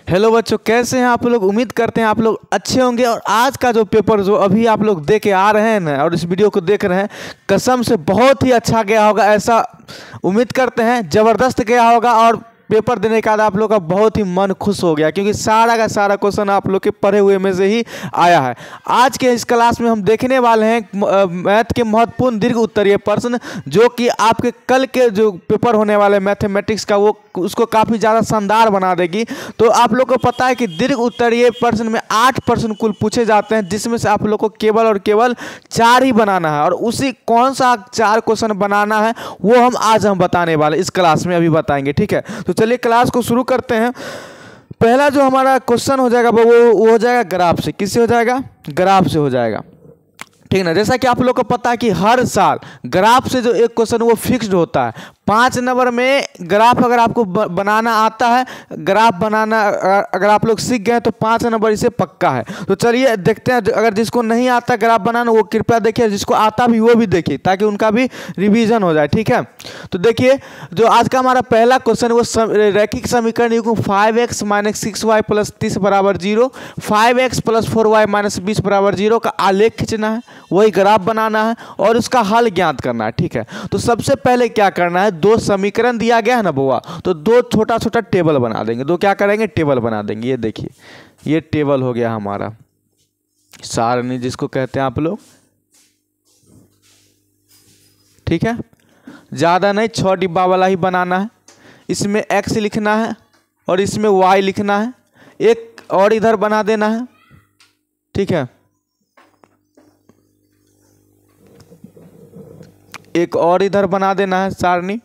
Hello बच्चों, कैसे हैं आप लोग। उम्मीद करते हैं आप लोग अच्छे होंगे। और आज का जो पेपर जो अभी आप लोग दे के आ रहे हैं ना, और इस वीडियो को देख रहे हैं, कसम से बहुत ही अच्छा गया होगा, ऐसा उम्मीद करते हैं। ज़बरदस्त गया होगा और पेपर देने के बाद आप लोग का बहुत ही मन खुश हो गया, क्योंकि सारा का सारा क्वेश्चन आप लोग के पढ़े हुए में से ही आया है। आज के इस क्लास में हम देखने वाले हैं मैथ के महत्वपूर्ण दीर्घ उत्तरीय प्रश्न, जो कि आपके कल के जो पेपर होने वाले मैथमेटिक्स का वो उसको काफ़ी ज़्यादा शानदार बना देगी। तो आप लोग को पता है कि दीर्घ उत्तरीय प्रश्न में 8 प्रश्न कुल पूछे जाते हैं, जिसमें से आप लोग को केवल और केवल 4 ही बनाना है। और उसी कौन सा 4 क्वेश्चन बनाना है वो हम बताने वाले इस क्लास में अभी बताएंगे, ठीक है। तो चलिए क्लास को शुरू करते हैं। पहला जो हमारा क्वेश्चन हो जाएगा वो हो जाएगा ग्राफ से। किससे हो जाएगा? ग्राफ से हो जाएगा, ठीक ना। जैसा कि आप लोग को पता है कि हर साल ग्राफ से जो एक क्वेश्चन वो फिक्स्ड होता है। 5 नंबर में ग्राफ अगर आपको बनाना आता है, ग्राफ बनाना अगर आप लोग सीख गए तो 5 नंबर इसे पक्का है। तो चलिए देखते हैं, अगर जिसको नहीं आता ग्राफ बनाना वो कृपया देखिए, जिसको आता भी वो भी देखिए, ताकि उनका भी रिवीजन हो जाए, ठीक है। तो देखिए, जो आज का हमारा पहला क्वेश्चन वो रैखिक समीकरण युग्म 5x - 6y + 30 = 0, 5x + 4y - 20 = 0 का आलेख खींचना है, वही ग्राफ बनाना है और उसका हल ज्ञात करना है, ठीक है। तो सबसे पहले क्या करना है, 2 समीकरण दिया गया है ना बुआ, तो 2 छोटा छोटा टेबल बना देंगे। 2 क्या करेंगे? टेबल बना देंगे। ये देखिए, ये टेबल हो गया हमारा सारणी, जिसको कहते हैं आप लोग, ठीक है। ज़्यादा नहीं, 6 डिब्बा वाला ही बनाना है। इसमें x लिखना है और इसमें y लिखना है। एक और इधर बना देना है, ठीक है। एक और इधर बना देना है सारणी,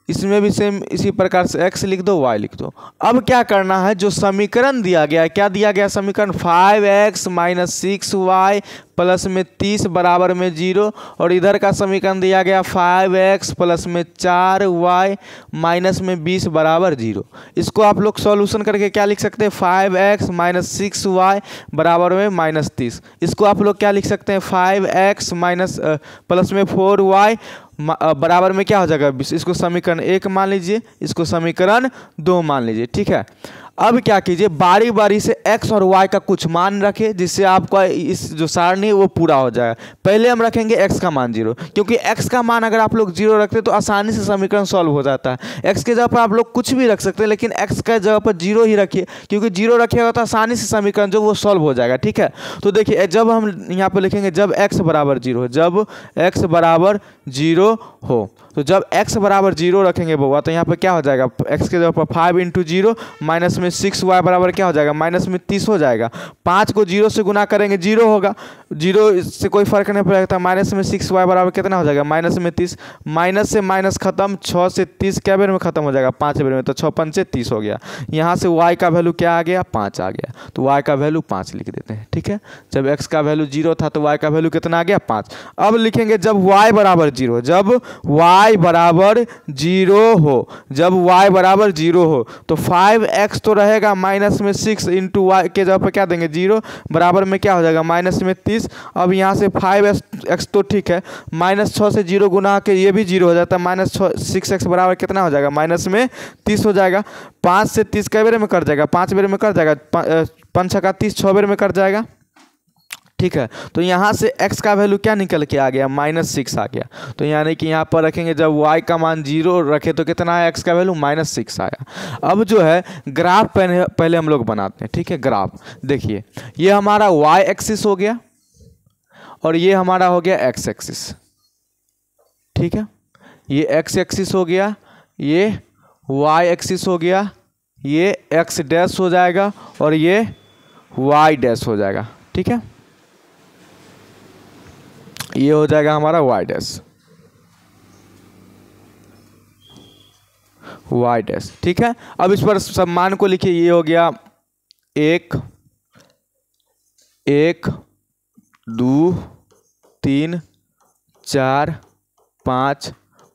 इसमें भी सेम इसी प्रकार से x लिख दो, y लिख दो। अब क्या करना है, जो समीकरण दिया गया है, क्या दिया गया समीकरण? 5x - 6y प्लस में 30 बराबर में 0, और इधर का समीकरण दिया गया 5x प्लस में 4y माइनस में 20 बराबर 0। इसको आप लोग सॉल्यूशन करके क्या लिख सकते हैं? 5x - 6y बराबर में -30। इसको आप लोग क्या लिख सकते हैं? 5x प्लस में 4y बराबर में क्या हो जाएगा? 20। इसको समीकरण 1 मान लीजिए, इसको समीकरण 2 मान लीजिए, ठीक है। अब क्या कीजिए, बारी बारी से x और y का कुछ मान रखें, जिससे आपका इस जो सारणी वो पूरा हो जाएगा। पहले हम रखेंगे x का मान 0, क्योंकि x का मान अगर आप लोग 0 रखते तो आसानी से समीकरण सॉल्व हो जाता है। x के जगह पर आप लोग कुछ भी रख सकते हैं, लेकिन x के जगह पर 0 ही रखिए, क्योंकि 0 रखिएगा तो आसानी से समीकरण जो वो सॉल्व हो जाएगा, ठीक है। तो देखिए, जब हम यहाँ पर लिखेंगे जब x बराबर 0 हो, जब x बराबर 0 हो, तो जब x बराबर 0 रखेंगे बउआ, तो यहाँ पर क्या हो जाएगा? x के जगह पर 5 × 0 माइनस में 6y बराबर क्या हो जाएगा? माइनस में 30 हो जाएगा। 5 को 0 से गुना करेंगे 0 होगा, 0 से कोई फर्क नहीं पड़ेगा। माइनस में 6y बराबर कितना हो जाएगा? माइनस में 30। माइनस से माइनस खत्म, 6 से 30 क्या बेर में खत्म हो जाएगा? 5 बेर में। तो 6 × 5 = 30 हो गया। यहाँ से y का वैल्यू क्या आ गया? 5 आ गया। तो y का वैल्यू 5 लिख देते हैं, ठीक है। जब x का वैल्यू 0 था तो y का वैल्यू कितना आ गया? 5। अब लिखेंगे जब y बराबर 0, जब y बराबर 0 हो, जब y बराबर 0 हो, तो 5x तो रहेगा माइनस में 6 × y के जगह पर क्या देंगे? 0 बराबर में क्या हो जाएगा? माइनस में 30। अब यहाँ से 5x तो ठीक है, -6 से 0 गुना के ये भी 0 हो जाता है। -6x बराबर कितना हो जाएगा? माइनस में 30 हो जाएगा। 5 से 30 कै बेर में कट जाएगा? 5 बेर में कट जाएगा। 5 × 30 6 बेर में कट जाएगा, ठीक है। तो यहाँ से x का वैल्यू क्या निकल के आ गया? -6 आ गया। तो यानी कि यहाँ पर रखेंगे जब y का मान 0 रखे तो कितना है x का वैल्यू? -6 आया। अब जो है ग्राफ पहले हम लोग बनाते हैं, ठीक है। ग्राफ देखिए, ये हमारा y एक्सिस हो गया और ये हमारा हो गया x एक्सिस, ठीक है। ये x एक्सिस हो गया, ये y एक्सिस हो गया, ये x डैश हो जाएगा और ये y डैश हो जाएगा, ठीक है। ये हो जाएगा हमारा y डैश, ठीक है। अब इस पर सब मान को लिखिए। ये हो गया 1 1 2 3 4 5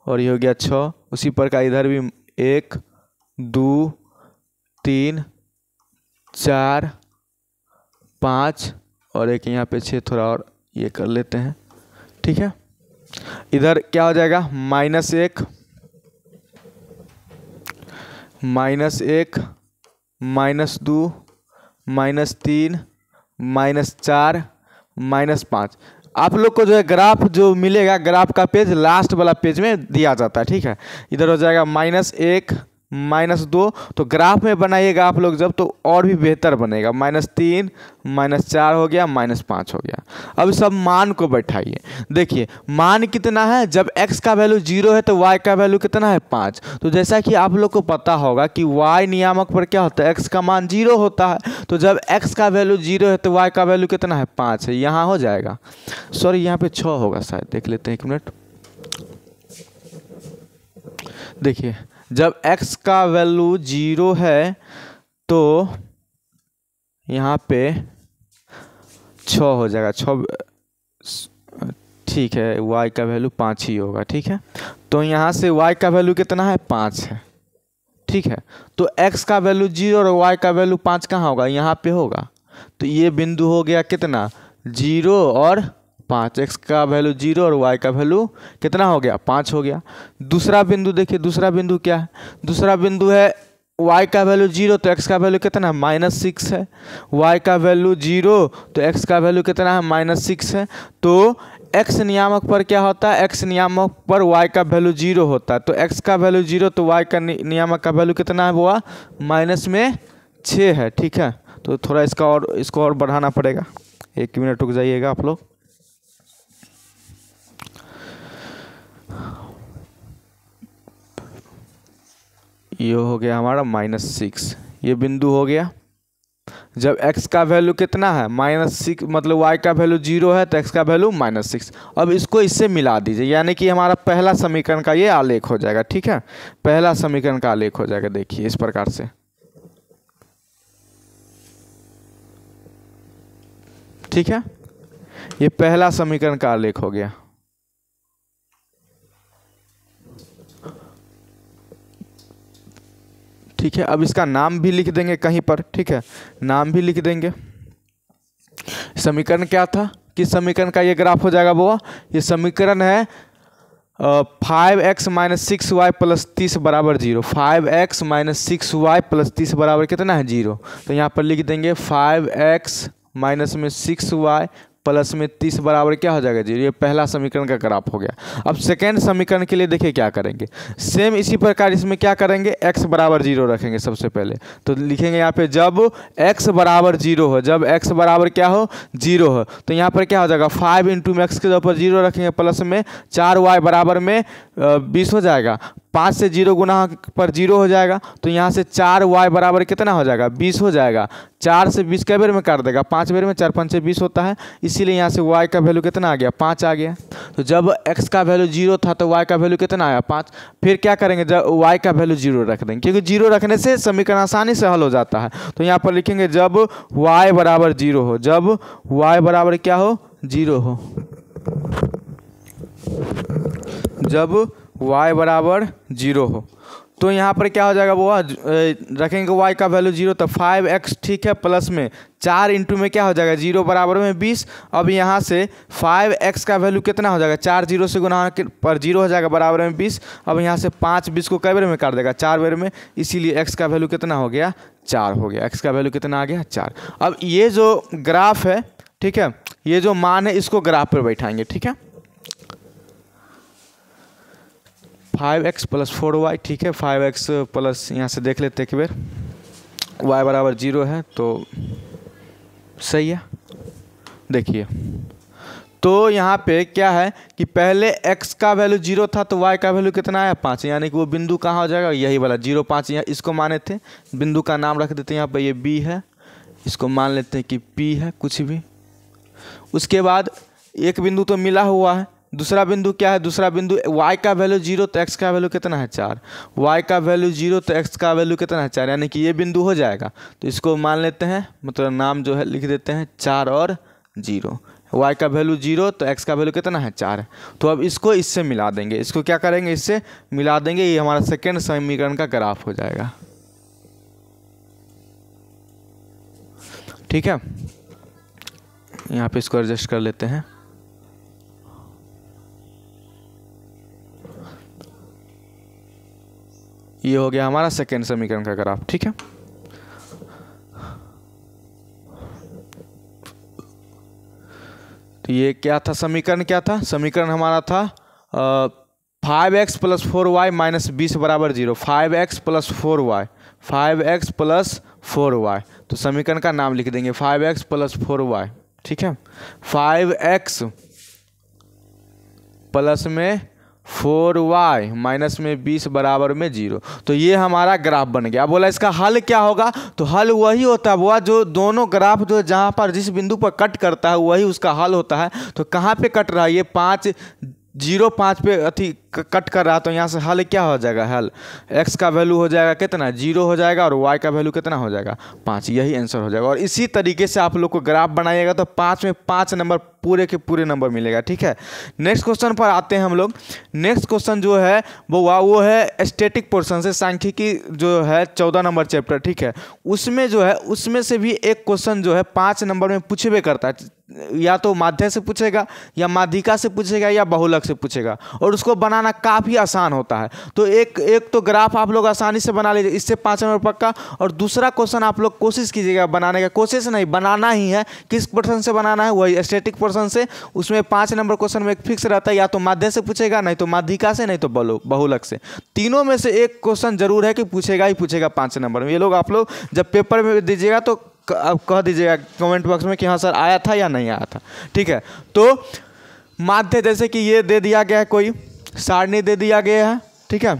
और ये हो गया 6। उसी प्रकार इधर भी 1 2 3 4 5 और एक यहाँ पे 6, थोड़ा और ये कर लेते हैं, ठीक है। इधर क्या हो जाएगा? -1 -1 -2 -3 -4 -5। आप लोग को जो है ग्राफ जो मिलेगा, ग्राफ का पेज लास्ट वाला पेज में दिया जाता है, ठीक है। इधर हो जाएगा -1 -2, तो ग्राफ में बनाइएगा आप लोग जब, तो और भी बेहतर बनेगा। -3 -4 हो गया, -5 हो गया। अब सब मान को बैठाइए। देखिए मान कितना है, जब x का वैल्यू 0 है तो y का वैल्यू कितना है 5। तो जैसा कि आप लोग को पता होगा कि y नियामक पर क्या होता है, x का मान 0 होता है। तो जब x का वैल्यू 0 है तो y का वैल्यू कितना है 5 है। यहाँ हो जाएगा, सॉरी यहाँ पे 6 होगा शायद, देख लेते हैं 1 मिनट। देखिए जब x का वैल्यू 0 है तो यहाँ पे 6 हो जाएगा, 6, ठीक है। y का वैल्यू 5 ही होगा, ठीक है। तो यहाँ से y का वैल्यू कितना है 5 है, ठीक है। तो x का वैल्यू 0 और y का वैल्यू 5 कहाँ होगा, यहाँ पे होगा। तो ये बिंदु हो गया कितना, 0 और 5। x का वैल्यू 0 और y का वैल्यू कितना हो गया 5 हो गया। दूसरा बिंदु देखिए, दूसरा बिंदु क्या है, दूसरा बिंदु है y का वैल्यू 0 तो x का वैल्यू कितना है -6 है। y का वैल्यू 0 तो x का वैल्यू कितना है -6 है। तो x नियामक पर क्या होता है, x नियामक पर y का वैल्यू 0 होता है। तो x का वैल्यू 0 तो y का नियामक का वैल्यू कितना है, वो -6 है, ठीक है। तो थोड़ा इसको और बढ़ाना पड़ेगा, 1 मिनट रुक जाइएगा आप लोग। ये हो गया हमारा -6, ये बिंदु हो गया। जब x का वैल्यू कितना है -6, मतलब y का वैल्यू 0 है तो x का वैल्यू -6। अब इसको इससे मिला दीजिए, यानी कि हमारा पहला समीकरण का ये आलेख हो जाएगा, ठीक है। पहला समीकरण का आलेख हो जाएगा, देखिए इस प्रकार से, ठीक है। ये पहला समीकरण का आलेख हो गया। ठीक है, अब इसका नाम भी लिख देंगे कहीं पर, ठीक है, नाम भी लिख देंगे। समीकरण क्या था, किस समीकरण का ये ग्राफ हो जाएगा वो, ये समीकरण है 5x - 6y + 30 = 0। 5x - 6y + 30 बराबर कितना है 0। तो यहाँ पर लिख देंगे 5x - 6y प्लस में 30 बराबर क्या हो जाएगा 0। ये पहला समीकरण का ग्राफ हो गया। अब सेकेंड समीकरण के लिए देखिए क्या करेंगे, सेम इसी प्रकार इसमें क्या करेंगे, x बराबर 0 रखेंगे सबसे पहले। तो लिखेंगे यहाँ पे जब x बराबर 0 हो, जब x बराबर क्या हो 0 हो, तो यहाँ पर क्या हो जाएगा 5 × x के ऊपर 0 रखेंगे, प्लस में 4y बराबर में 20 हो जाएगा। 5 से 0 गुना पर 0 हो जाएगा, तो यहाँ से 4y बराबर कितना हो जाएगा 20 हो जाएगा। 4 से 20 कै बेर में काट देगा, 5 बेर में, 4 × 5 = 20 होता है, इसीलिए यहाँ से y का वैल्यू कितना आ गया 5 आ गया। तो जब x का वैल्यू 0 था तो y का वैल्यू कितना आया 5। फिर क्या करेंगे, जब y का वैल्यू 0 रख देंगे, क्योंकि 0 रखने से समीकरण आसानी से हल हो जाता है। तो यहाँ पर लिखेंगे जब y बराबर 0 हो, जब y बराबर क्या हो 0 हो, जब y बराबर 0 हो, तो यहाँ पर क्या हो जाएगा वो रखेंगे y का वैल्यू 0, तो 5x, ठीक है, प्लस में 4 इंटू में क्या हो जाएगा 0 बराबर में 20। अब यहाँ से 5x का वैल्यू कितना हो जाएगा, 4 0 से गुना पर 0 हो जाएगा बराबर में 20। अब यहाँ से 5 20 को कै बेर में काट देगा 4 बेर में, इसीलिए x का वैल्यू कितना हो गया 4 हो गया। x का वैल्यू कितना आ गया 4। अब ये जो ग्राफ है, ठीक है, ये जो मान है इसको ग्राफ पर बैठाएंगे, ठीक है। 5x + 4y, ठीक है, 5x प्लस यहाँ से देख लेते एक बार, y बराबर 0 है तो सही है। देखिए तो यहाँ पे क्या है कि पहले x का वैल्यू 0 था तो y का वैल्यू कितना आया 5, यानी कि वो बिंदु कहाँ हो जाएगा, यही वाला 0 5, यहाँ इसको माने थे, बिंदु का नाम रख देते हैं यहाँ पे, ये b है, इसको मान लेते हैं कि p है कुछ भी। उसके बाद एक बिंदु तो मिला हुआ है, दूसरा बिंदु क्या है, दूसरा बिंदु y का वैल्यू 0 तो x का वैल्यू कितना है 4, y का वैल्यू 0 तो x का वैल्यू कितना है 4, यानी कि ये बिंदु हो जाएगा। तो इसको मान लेते हैं, मतलब नाम जो है लिख देते हैं 4 और 0। y का वैल्यू 0 तो x का वैल्यू कितना है 4 है। तो अब इसको इससे मिला देंगे, इसको क्या करेंगे इससे मिला देंगे, ये हमारा सेकेंड समीकरण का ग्राफ हो जाएगा, ठीक है। यहाँ पे इसको एडजस्ट कर लेते हैं। ये हो गया हमारा सेकेंड समीकरण का ग्राफ, ठीक है। ये क्या था समीकरण, क्या था समीकरण हमारा था 5x + 4y - 20 = 0। 5x + 4y, 5x + 4y, तो समीकरण का नाम लिख देंगे 5x + 4y। ठीक है, 5x प्लस में 4y माइनस में 20 बराबर में 0। तो ये हमारा ग्राफ बन गया। बोला इसका हल क्या होगा, तो हल वही होता है वो जो दोनों ग्राफ जो जहाँ पर जिस बिंदु पर कट करता है वही उसका हल होता है। तो कहाँ पे कट रहा है, ये 5 पे अथी कट कर रहा है, तो यहाँ से हल क्या हो जाएगा, हल x का वैल्यू हो जाएगा कितना, 0 हो जाएगा, और y का वैल्यू कितना हो जाएगा, 5। यही आंसर हो जाएगा। और इसी तरीके से आप लोग को ग्राफ बनाइएगा तो 5 में 5 नंबर पूरे के पूरे नंबर मिलेगा। ठीक है, नेक्स्ट क्वेश्चन पर आते हैं हम लोग। नेक्स्ट क्वेश्चन जो है वो है स्टैटिक पोर्शन से, सांख्यिकी जो है 14 नंबर चैप्टर। ठीक है, उसमें जो है उसमें से भी एक क्वेश्चन जो है 5 नंबर में पूछबे करता है, या तो माध्य से पूछेगा, या माध्यिका से पूछेगा, या बहुलक से पूछेगा, और उसको बनाना काफ़ी आसान होता है। तो एक तो ग्राफ आप लोग आसानी से बना लीजिए, इससे 5 नंबर पक्का। और दूसरा क्वेश्चन आप लोग कोशिश कीजिएगा बनाने का, कोशिश नहीं बनाना ही है। किस पोर्शन से बनाना है, वही स्टैटिक पोर्शन से। उसमें 5 नंबर क्वेश्चन में एक फिक्स रहता है, या तो माध्य से पूछेगा, नहीं तो माध्यिका से, नहीं तो बहुलक से। तीनों में से एक क्वेश्चन जरूर है कि पूछेगा ही पूछेगा 5 नंबर में। ये लोग आप लोग जब पेपर में दीजिएगा तो अब कह दीजिएगा कमेंट बॉक्स में कि हाँ सर आया था या नहीं आया था। ठीक है, तो माध्य जैसे कि ये दे दिया गया है, कोई सारणी दे दिया गया है। ठीक है,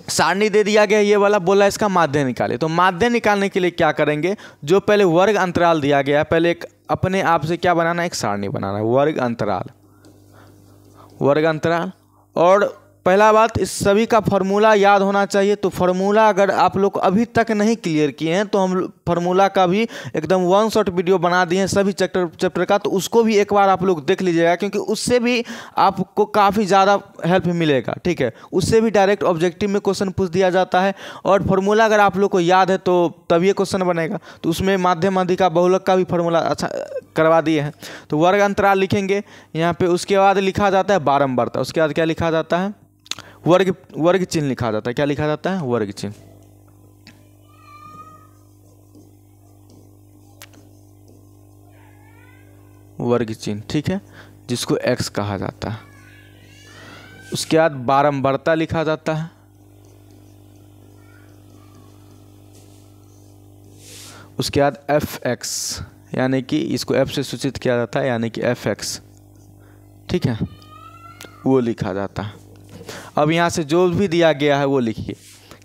सारणी दे दिया गया है, ये वाला बोला इसका माध्य निकाले। तो माध्य निकालने के लिए क्या करेंगे, जो पहले वर्ग अंतराल दिया गया है, पहले एक अपने आप से क्या बनाना है, एक सारणी बनाना है, वर्ग अंतराल, वर्ग अंतराल। और पहला बात, इस सभी का फार्मूला याद होना चाहिए। तो फार्मूला अगर आप लोग अभी तक नहीं क्लियर किए हैं तो हम फार्मूला का भी एकदम 1 शॉट वीडियो बना दिए हैं सभी चैप्टर का, तो उसको भी एक बार आप लोग देख लीजिएगा, क्योंकि उससे भी आपको काफ़ी ज़्यादा हेल्प मिलेगा। ठीक है, उससे भी डायरेक्ट ऑब्जेक्टिव में क्वेश्चन पूछ दिया जाता है। और फार्मूला अगर आप लोग को याद है तो तभी क्वेश्चन बनेगा। तो उसमें माध्य माध्यिका बहुलक का भी फार्मूला अच्छा करवा दिए हैं। तो वर्ग अंतराल लिखेंगे यहाँ पे, उसके बाद लिखा जाता है बारंबारता, उसके बाद क्या लिखा जाता है, वर्ग चिन्ह लिखा जाता है। क्या लिखा जाता है, वर्ग चिन्ह। वर्ग चिन्ह, ठीक है, जिसको x कहा जाता है। उसके बाद बारंबारता लिखा जाता है। उसके बाद fx, यानी कि इसको f से सूचित किया जाता है, यानी कि fx। ठीक है, वो लिखा जाता है। अब यहाँ से जो भी दिया गया है वो लिखिए।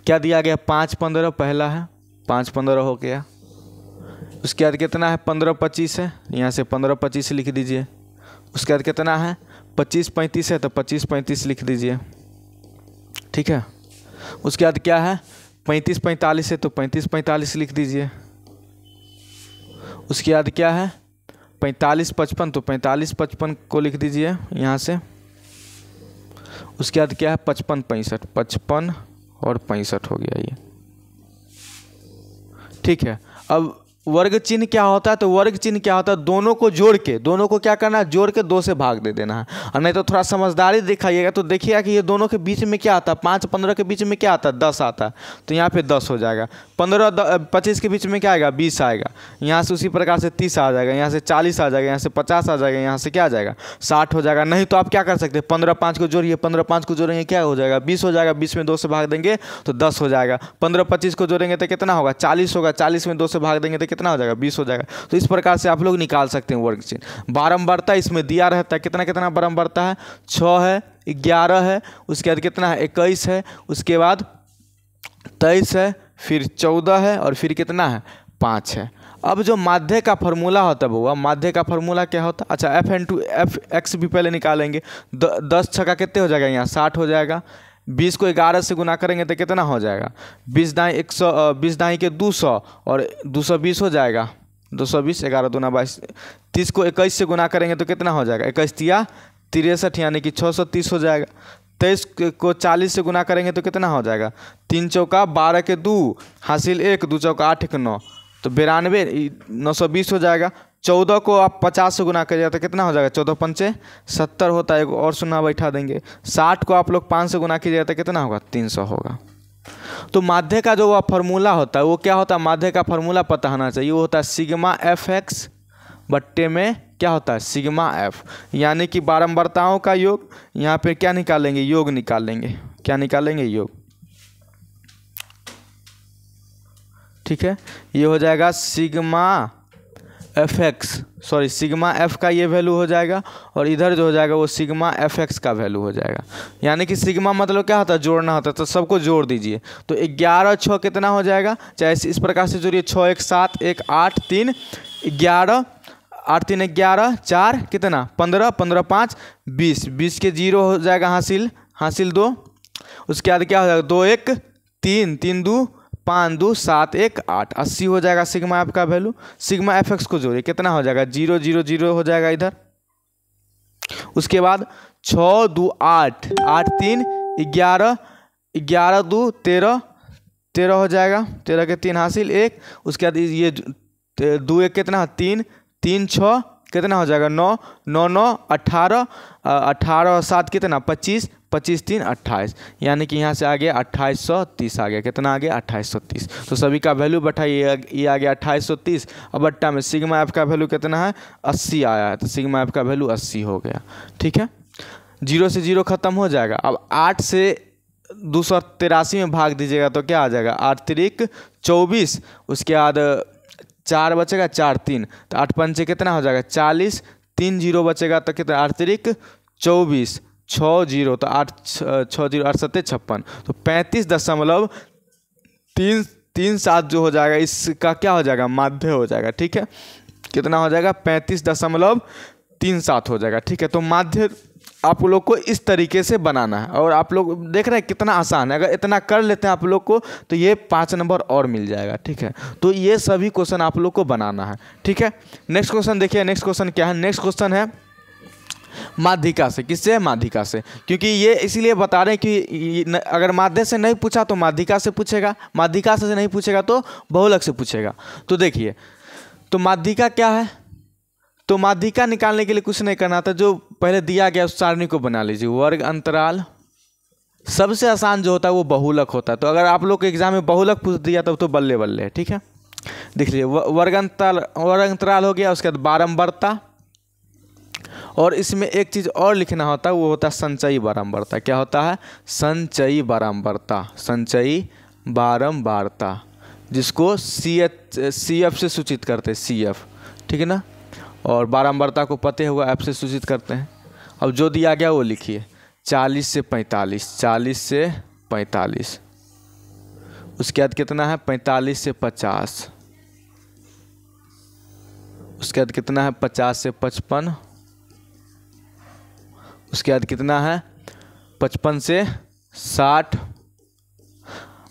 क्या दिया गया, 5 15 पहला है, 5 15 हो गया। उसके बाद कितना है, 15 25 है, यहाँ से 15 25 लिख दीजिए। उसके बाद कितना है, 25 35 है, तो 25 35 लिख दीजिए। ठीक है, उसके बाद क्या है, 35 45 है, तो 35 45 लिख दीजिए। उसके बाद क्या है, 45 55, तो 45 55 को लिख दीजिए यहाँ से। उसके बाद क्या है, 55 65, 55 और 65 हो गया ये। ठीक है, अब वर्ग चिन्ह क्या होता है, तो वर्ग चिन्ह क्या होता है, दोनों को जोड़ के, दोनों को क्या करना है, जोड़ के 2 से भाग दे देना है। और नहीं तो थोड़ा समझदारी दिखाइएगा तो देखिएगा कि ये दोनों के बीच में क्या आता है, 5 15 के बीच में क्या आता है, 10 आता है। तो यहाँ पे 10 हो जाएगा। 15 25 के बीच में क्या आएगा, 20 आएगा। यहाँ से उसी प्रकार से 30 आ जाएगा, यहाँ से 40 आ जाएगा, यहाँ से 50 आ जाएगा, यहाँ से क्या आ जाएगा, 60 हो जाएगा। नहीं तो आप क्या कर सकते हैं, 15 5 को जोड़िए, 15 5 को जोड़ेंगे क्या हो जाएगा, 20 हो जाएगा। 20 में 2 से भाग देंगे तो 10 हो जाएगा। 15 25 को जोड़ेंगे तो कितना होगा, 40 होगा। 40 में 2 से भाग देंगे तो कितना हो जाएगा, 20 हो जाएगा। तो इस प्रकार से आप लोग निकाल सकते हैं वर्ग चिन्ह। बारंबारता इसमें दिया रहता है, कितना कितना बारंबारता है, 6 है, 11 है, उसके बाद कितना है, 21 है, उसके बाद 23 है, फिर 14 है, और फिर कितना है, 5 है। अब जो माध्य का फार्मूला होता है वो, माध्य का फार्मूला क्या होता है, अच्छा f(x) भी पहले निकालेंगे। 10 छक्का कितने हो जाएगा, यहाँ 60 हो जाएगा। 20 को 11 से गुना करेंगे तो कितना हो जाएगा, 20 दाई 100, 20 दाई के 200 और 220 हो जाएगा। 220, 11 दूना 22। 30 को 21 से गुना करेंगे तो कितना हो जाएगा, 21 तिया 63, यानी कि 630 हो जाएगा। 23 को 40 से गुना करेंगे तो कितना हो जाएगा, 3 चौका 12 के 2 हासिल 1, 2 चौका 8 के 9, तो 92 920 हो जाएगा। 14 को आप 50 से गुना करिएगा तो कितना हो जाएगा, 14 पंचे 70 होता है, और शून्य बैठा देंगे। 60 को आप लोग 5 से गुना कीजिएगा तो कितना होगा, 300 होगा। तो माध्य का जो फार्मूला होता है वो क्या होता है, माध्य का फार्मूला पता होना चाहिए। वो होता है सिग्मा fx बट्टे में क्या होता है सिग्मा एफ, यानी कि बारंबारताओं का योग। यहाँ पे क्या निकालेंगे, योग निकालेंगे। क्या निकालेंगे, योग। ठीक है, ये हो जाएगा sigma F x, sorry sigma F का ये वैल्यू हो जाएगा, और इधर जो हो जाएगा वो सिग्मा एफ एक्स का वैल्यू हो जाएगा। यानी कि सिग्मा मतलब क्या होता है, जोड़ना होता है, तो सबको जोड़ दीजिए। तो 11 6 कितना हो जाएगा, चाहे इस प्रकार से जोड़िए, 6 1 7 1 8 3 11, 8 3 11 4 कितना 15, 15 5 20, 20 के 0 हो जाएगा हासिल, हासिल 2। उसके बाद क्या हो जाएगा 2 1 3 3 2 5 2 7 1 8, 80 हो जाएगा सिग्मा एफ का वैल्यू। सिग्मा एफ एक्स को जोड़िए, कितना हो जाएगा 0 0 0 हो जाएगा इधर। उसके बाद 6 2 8 8 3 11 11 2 13 13 हो जाएगा, 13 के 3 हासिल 1। उसके बाद ये 2 1 कितना 3 3 6 कितना हो जाएगा 9 9 9 18 18 और 7 कितना 25 25 3 28, यानी कि यहाँ से आ गया 2830 आ गया। कितना आ गया 2830। तो सभी का वैल्यू बैठाइए, ये आ गया 2830। अब बट्टा में सिग्मा एफ का वैल्यू कितना है 80 आया है, तो सिग्मा एफ का वैल्यू 80 हो गया। ठीक है, 0 से 0 खत्म हो जाएगा। अब 8 से 283 में भाग दीजिएगा तो क्या आ जाएगा 8 3 24, उसके बाद 4 बचेगा 4 3, तो 8 5 कितना हो जाएगा 40, 3 0 बचेगा तो कितना 8 3 24 6 0, तो 8 6 0 8 7 56, तो 35.337 जो हो जाएगा इसका क्या हो जाएगा माध्य हो जाएगा। ठीक है, कितना हो जाएगा 35.37 हो जाएगा। ठीक है, तो माध्य आप लोग को इस तरीके से बनाना है, और आप लोग देख रहे हैं कितना आसान है। अगर इतना कर लेते हैं आप लोग को तो ये 5 नंबर और मिल जाएगा। ठीक है, तो ये सभी क्वेश्चन आप लोग को बनाना है। ठीक है, नेक्स्ट क्वेश्चन देखिए, नेक्स्ट क्वेश्चन क्या है। नेक्स्ट क्वेश्चन है माध्यिका से। किससे, माध्यिका से, क्योंकि ये इसीलिए बता रहे हैं कि अगर माध्य से नहीं पूछा तो माध्यिका से पूछेगा, माध्यिका से नहीं पूछेगा तो बहुलक से पूछेगा। तो देखिए, तो माध्यिका क्या है, तो माध्यिका निकालने के लिए कुछ नहीं करना था, जो पहले दिया गया उस सारणी को बना लीजिए। वर्ग अंतराल, सबसे आसान जो होता है वो बहुलक होता है। तो अगर आप लोग के एग्जाम में बहुलक पूछ दिया तब तो बल्ले बल्ले। ठीक है, देख लीजिए, वर्ग अंतराल हो गया। उसके बाद बारंबारता, और इसमें एक चीज़ और लिखना होता है, वो होता है संचयी बारंबारता। क्या होता है, संचयी बारंबारता, संचयी बारंबारता, जिसको CF से सूचित करते हैं, CF। ठीक है ना, और बारंबारता को पते हुआ F से सूचित करते हैं। अब जो दिया गया वो लिखिए, 40 से 45, 40 से 45, उसके बाद कितना है 45 से 50, उसके बाद कितना है 50 से 55, उसके बाद कितना है 55 से 60।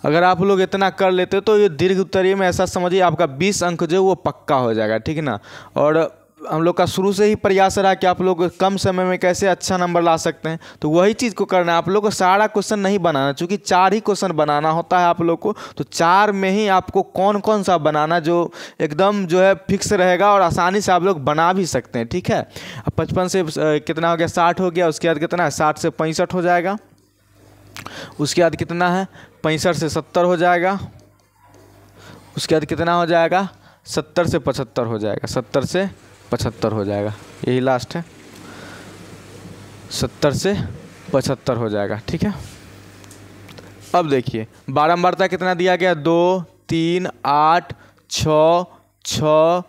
अगर आप लोग इतना कर लेते हो तो ये दीर्घ उत्तरीय में ऐसा समझिए आपका 20 अंक जो है वो पक्का हो जाएगा। ठीक है ना, और हम लोग का शुरू से ही प्रयास रहा कि आप लोग कम समय में कैसे अच्छा नंबर ला सकते हैं, तो वही चीज़ को करना है। आप लोग को सारा क्वेश्चन नहीं बनाना, चूँकि 4 ही क्वेश्चन बनाना होता है आप लोग को, तो 4 में ही आपको कौन कौन सा बनाना जो एकदम जो है फिक्स रहेगा और आसानी से आप लोग बना भी सकते हैं। ठीक है, अब 55 से कितना हो गया 60 हो गया, उसके बाद कितना है 60 से 65 हो जाएगा, उसके बाद कितना है 65 से 70 हो जाएगा, उसके बाद कितना हो जाएगा 70 से 75 हो जाएगा, 70 से 75 हो जाएगा, यही लास्ट है, 70 से 75 हो जाएगा। ठीक है, अब देखिए बारंबारता कितना दिया गया 2 3 8 6 6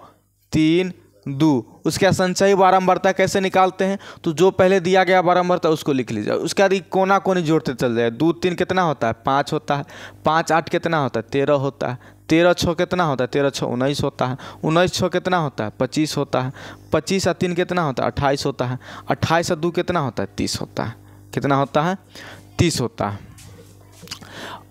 3 2। उसके बाद संचयी बारंबारता कैसे निकालते हैं, तो जो पहले दिया गया बारंबारता उसको लिख लीजिए, उसके बाद कोना कोनी जोड़ते चल जाए। 2 3 कितना होता है 5 होता है, 5 8 कितना होता है 13 होता है, 13 6 कितना होता है 13 6 19 होता है, 19 6 कितना होता है 25 होता है, 25 और 3 कितना होता है 28 होता है, 28 और 2 कितना होता है 30 होता है, कितना होता है 30 होता है।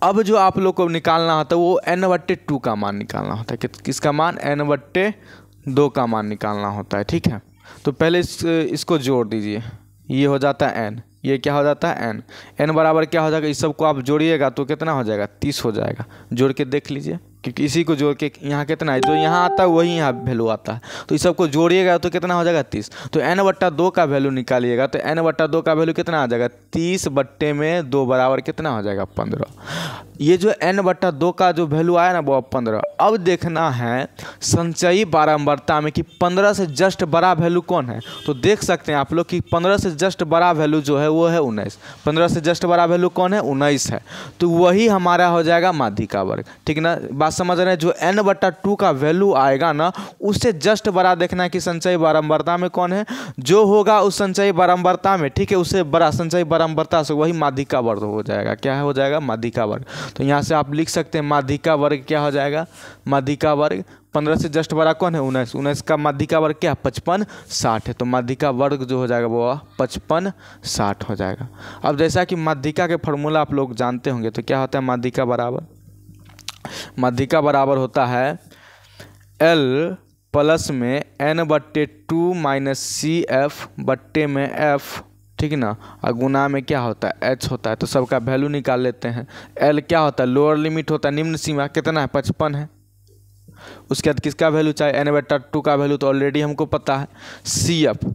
अब जो आप लोग को निकालना होता है वो n/2 का मान निकालना होता है। किसका मान, n/2 का मान निकालना होता है। ठीक है, तो पहले इसको जोड़ दीजिए, ये हो जाता है n, ये क्या हो जाता है n, n बराबर क्या हो जाएगा, इस सब को आप जोड़िएगा तो कितना हो जाएगा 30 हो जाएगा। जोड़ के देख लीजिए, क्योंकि इसी को जोड़ के यहाँ कितना है, जो यहाँ आता है वही यहाँ वैल्यू आता है, तो इस सबको जोड़िएगा तो कितना हो जाएगा 30। तो n/2 का वैल्यू निकालिएगा तो n/2 का वैल्यू कितना आ जाएगा 30/2 बराबर कितना हो जाएगा 15। ये जो n/2 का जो वैल्यू आया ना वो 15। अब देखना है संचयी बारंबारता में कि 15 से जस्ट बड़ा वैल्यू कौन है। तो देख सकते हैं आप लोग कि 15 से जस्ट बड़ा वैल्यू जो है वो है 19। 15 से जस्ट बड़ा वैल्यू कौन है 19 है, तो वही हमारा हो जाएगा माध्यिका वर्ग। ठीक ना, बात समझ रहे हैं। जो n/2 का वैल्यू आएगा ना उससे जस्ट बड़ा देखना है कि संचयी बारंबारता में कौन है, जो होगा उस संचयी बारंबारता में, ठीक है, उससे बड़ा संचयी बारंबारता से वही माध्यिका वर्ग हो जाएगा। क्या हो जाएगा माध्यिका वर्ग। तो यहाँ से आप लिख सकते हैं माध्यिका वर्ग क्या हो जाएगा, माध्यिका वर्ग 15 से जस्ट बड़ा कौन है 19। 19 का माध्यिका वर्ग क्या 55 60 है, तो माध्यिका वर्ग जो हो जाएगा वो 55 60 हो जाएगा। अब जैसा कि माध्यिका के फॉर्मूला आप लोग जानते होंगे, तो क्या होता है माध्यिका बराबर, माध्यिका बराबर होता है L प्लस में n/2 माइनस CF बट्टे में F, ठीक है ना, और गुना में क्या होता है H होता है। तो सबका वैल्यू निकाल लेते हैं। L क्या होता है लोअर लिमिट होता है, निम्न सीमा कितना है 55 है। उसके बाद किसका वैल्यू चाहिए n/2 का वैल्यू तो ऑलरेडी हमको पता है CF,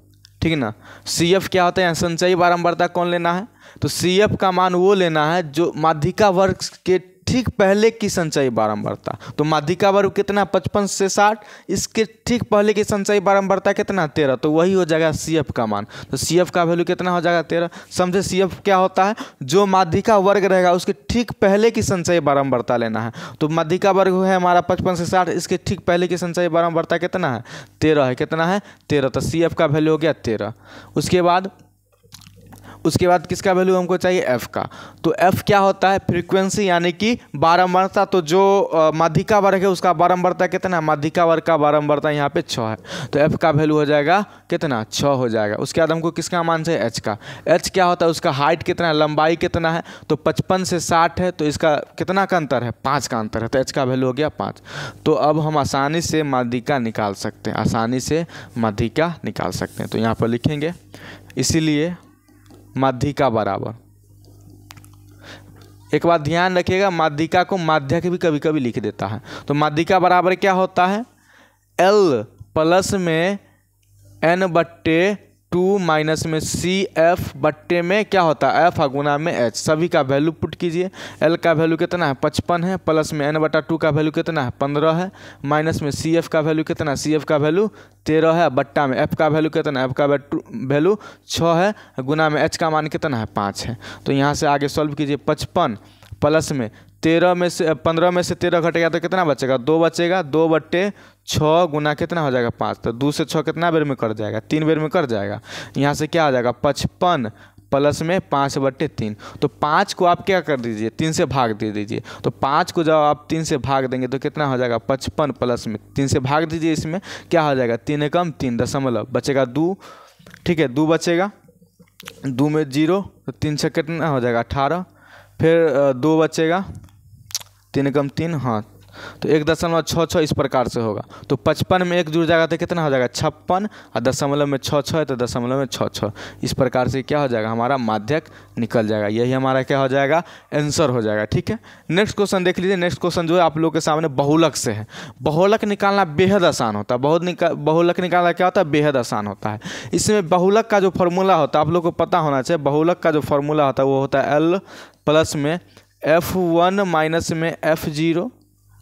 ठीक है ना। CF क्या होता है, संचयी बारंबारता कौन लेना है, तो CF का मान वो लेना है जो माध्यिका वर्ग के ठीक पहले की संचयी बारंबारता। तो माध्यिका वर्ग कितना 55 से 60, इसके ठीक पहले की संचयी बारंबारता कितना 13, तो वही हो जाएगा CF का मान। तो CF का वैल्यू कितना हो जाएगा 13। समझे CF क्या होता है, जो माध्यिका वर्ग रहेगा उसके ठीक पहले की संचयी बारंबारता लेना है। तो माध्यिका वर्ग है हमारा 55 से 60, इसके ठीक पहले की संचयी बारंबारता कितना है 13 है, कितना है 13, तो CF का वैल्यू हो गया 13। उसके बाद किसका वैल्यू हमको चाहिए F का। तो F क्या होता है फ्रीक्वेंसी यानी कि बारंबारता। तो जो माध्यिका वर्ग है उसका बारंबारता कितना है, माध्यिका वर्ग का बारंबारता यहाँ पे 6 है, तो F का वैल्यू हो जाएगा कितना 6 हो जाएगा। उसके बाद हमको किसका मान चाहिए H का। H क्या होता है उसका हाइट कितना है, लंबाई कितना है, तो 55 से 60 है, तो इसका कितना का अंतर है 5 का अंतर है, तो H का वैल्यू हो गया 5। तो अब हम आसानी से माध्यिका निकाल सकते हैं, आसानी से माध्यिका निकाल सकते हैं। तो यहाँ पर लिखेंगे इसीलिए माध्यिका बराबर, एक बात ध्यान रखिएगा माध्यिका को माध्यक भी कभी कभी लिख देता है। तो माध्यिका बराबर क्या होता है L प्लस में n/2 माइनस में CF बट्टे में क्या होता है F गुना में H। सभी का वैल्यू पुट कीजिए। L का वैल्यू कितना है 55 है, प्लस में n/2 का वैल्यू कितना है 15 है, माइनस में CF का वैल्यू कितना है, CF का वैल्यू 13 है, बट्टा में F का वैल्यू कितना है, F का वैल्यू 6 है, गुना में H का मान कितना है 5 है। तो यहाँ से आगे सॉल्व कीजिए। 55 प्लस में 13 में से 15 में से 13 घटेगा तो कितना बचेगा 2 बचेगा, 2/6 गुना कितना हो जाएगा 5, तो 2 से 6 कितना बेर में कट जाएगा 3 बेर में कट जाएगा। यहाँ से क्या आ जाएगा 55 प्लस में 5/3। तो 5 को आप क्या कर दीजिए 3 से भाग दे दीजिए। तो 5 को जब आप 3 से भाग देंगे तो कितना हो जाएगा 55 प्लस में 3 से भाग दीजिए, इसमें क्या हो जाएगा 3 एकम 3 दशमलव बचेगा 2, ठीक है 2 बचेगा, 2 में 0 तो 3 से कितना हो जाएगा 18, फिर 2 बचेगा 3 एकम 3, हाँ तो 1.66 इस प्रकार से होगा। तो 55 में 1 जुड़ जाएगा तो कितना हो जाएगा 56, और दशमलव में 6 है तो दशमलव में 6 इस प्रकार से क्या हो जाएगा हमारा माध्यक निकल जाएगा। यही हमारा क्या हो जाएगा आंसर हो जाएगा। ठीक है, नेक्स्ट क्वेश्चन देख लीजिए। नेक्स्ट क्वेश्चन जो है आप लोग के सामने बहुलक से है। बहुलक निकालना बेहद आसान होता है। बहुलक निकालना क्या होता है बेहद आसान होता है। इसमें बहुलक का जो फॉर्मूला होता है आप लोग को पता होना चाहिए। बहुलक का जो फॉर्मूला होता है वो होता है L प्लस में F1 माइनस में F0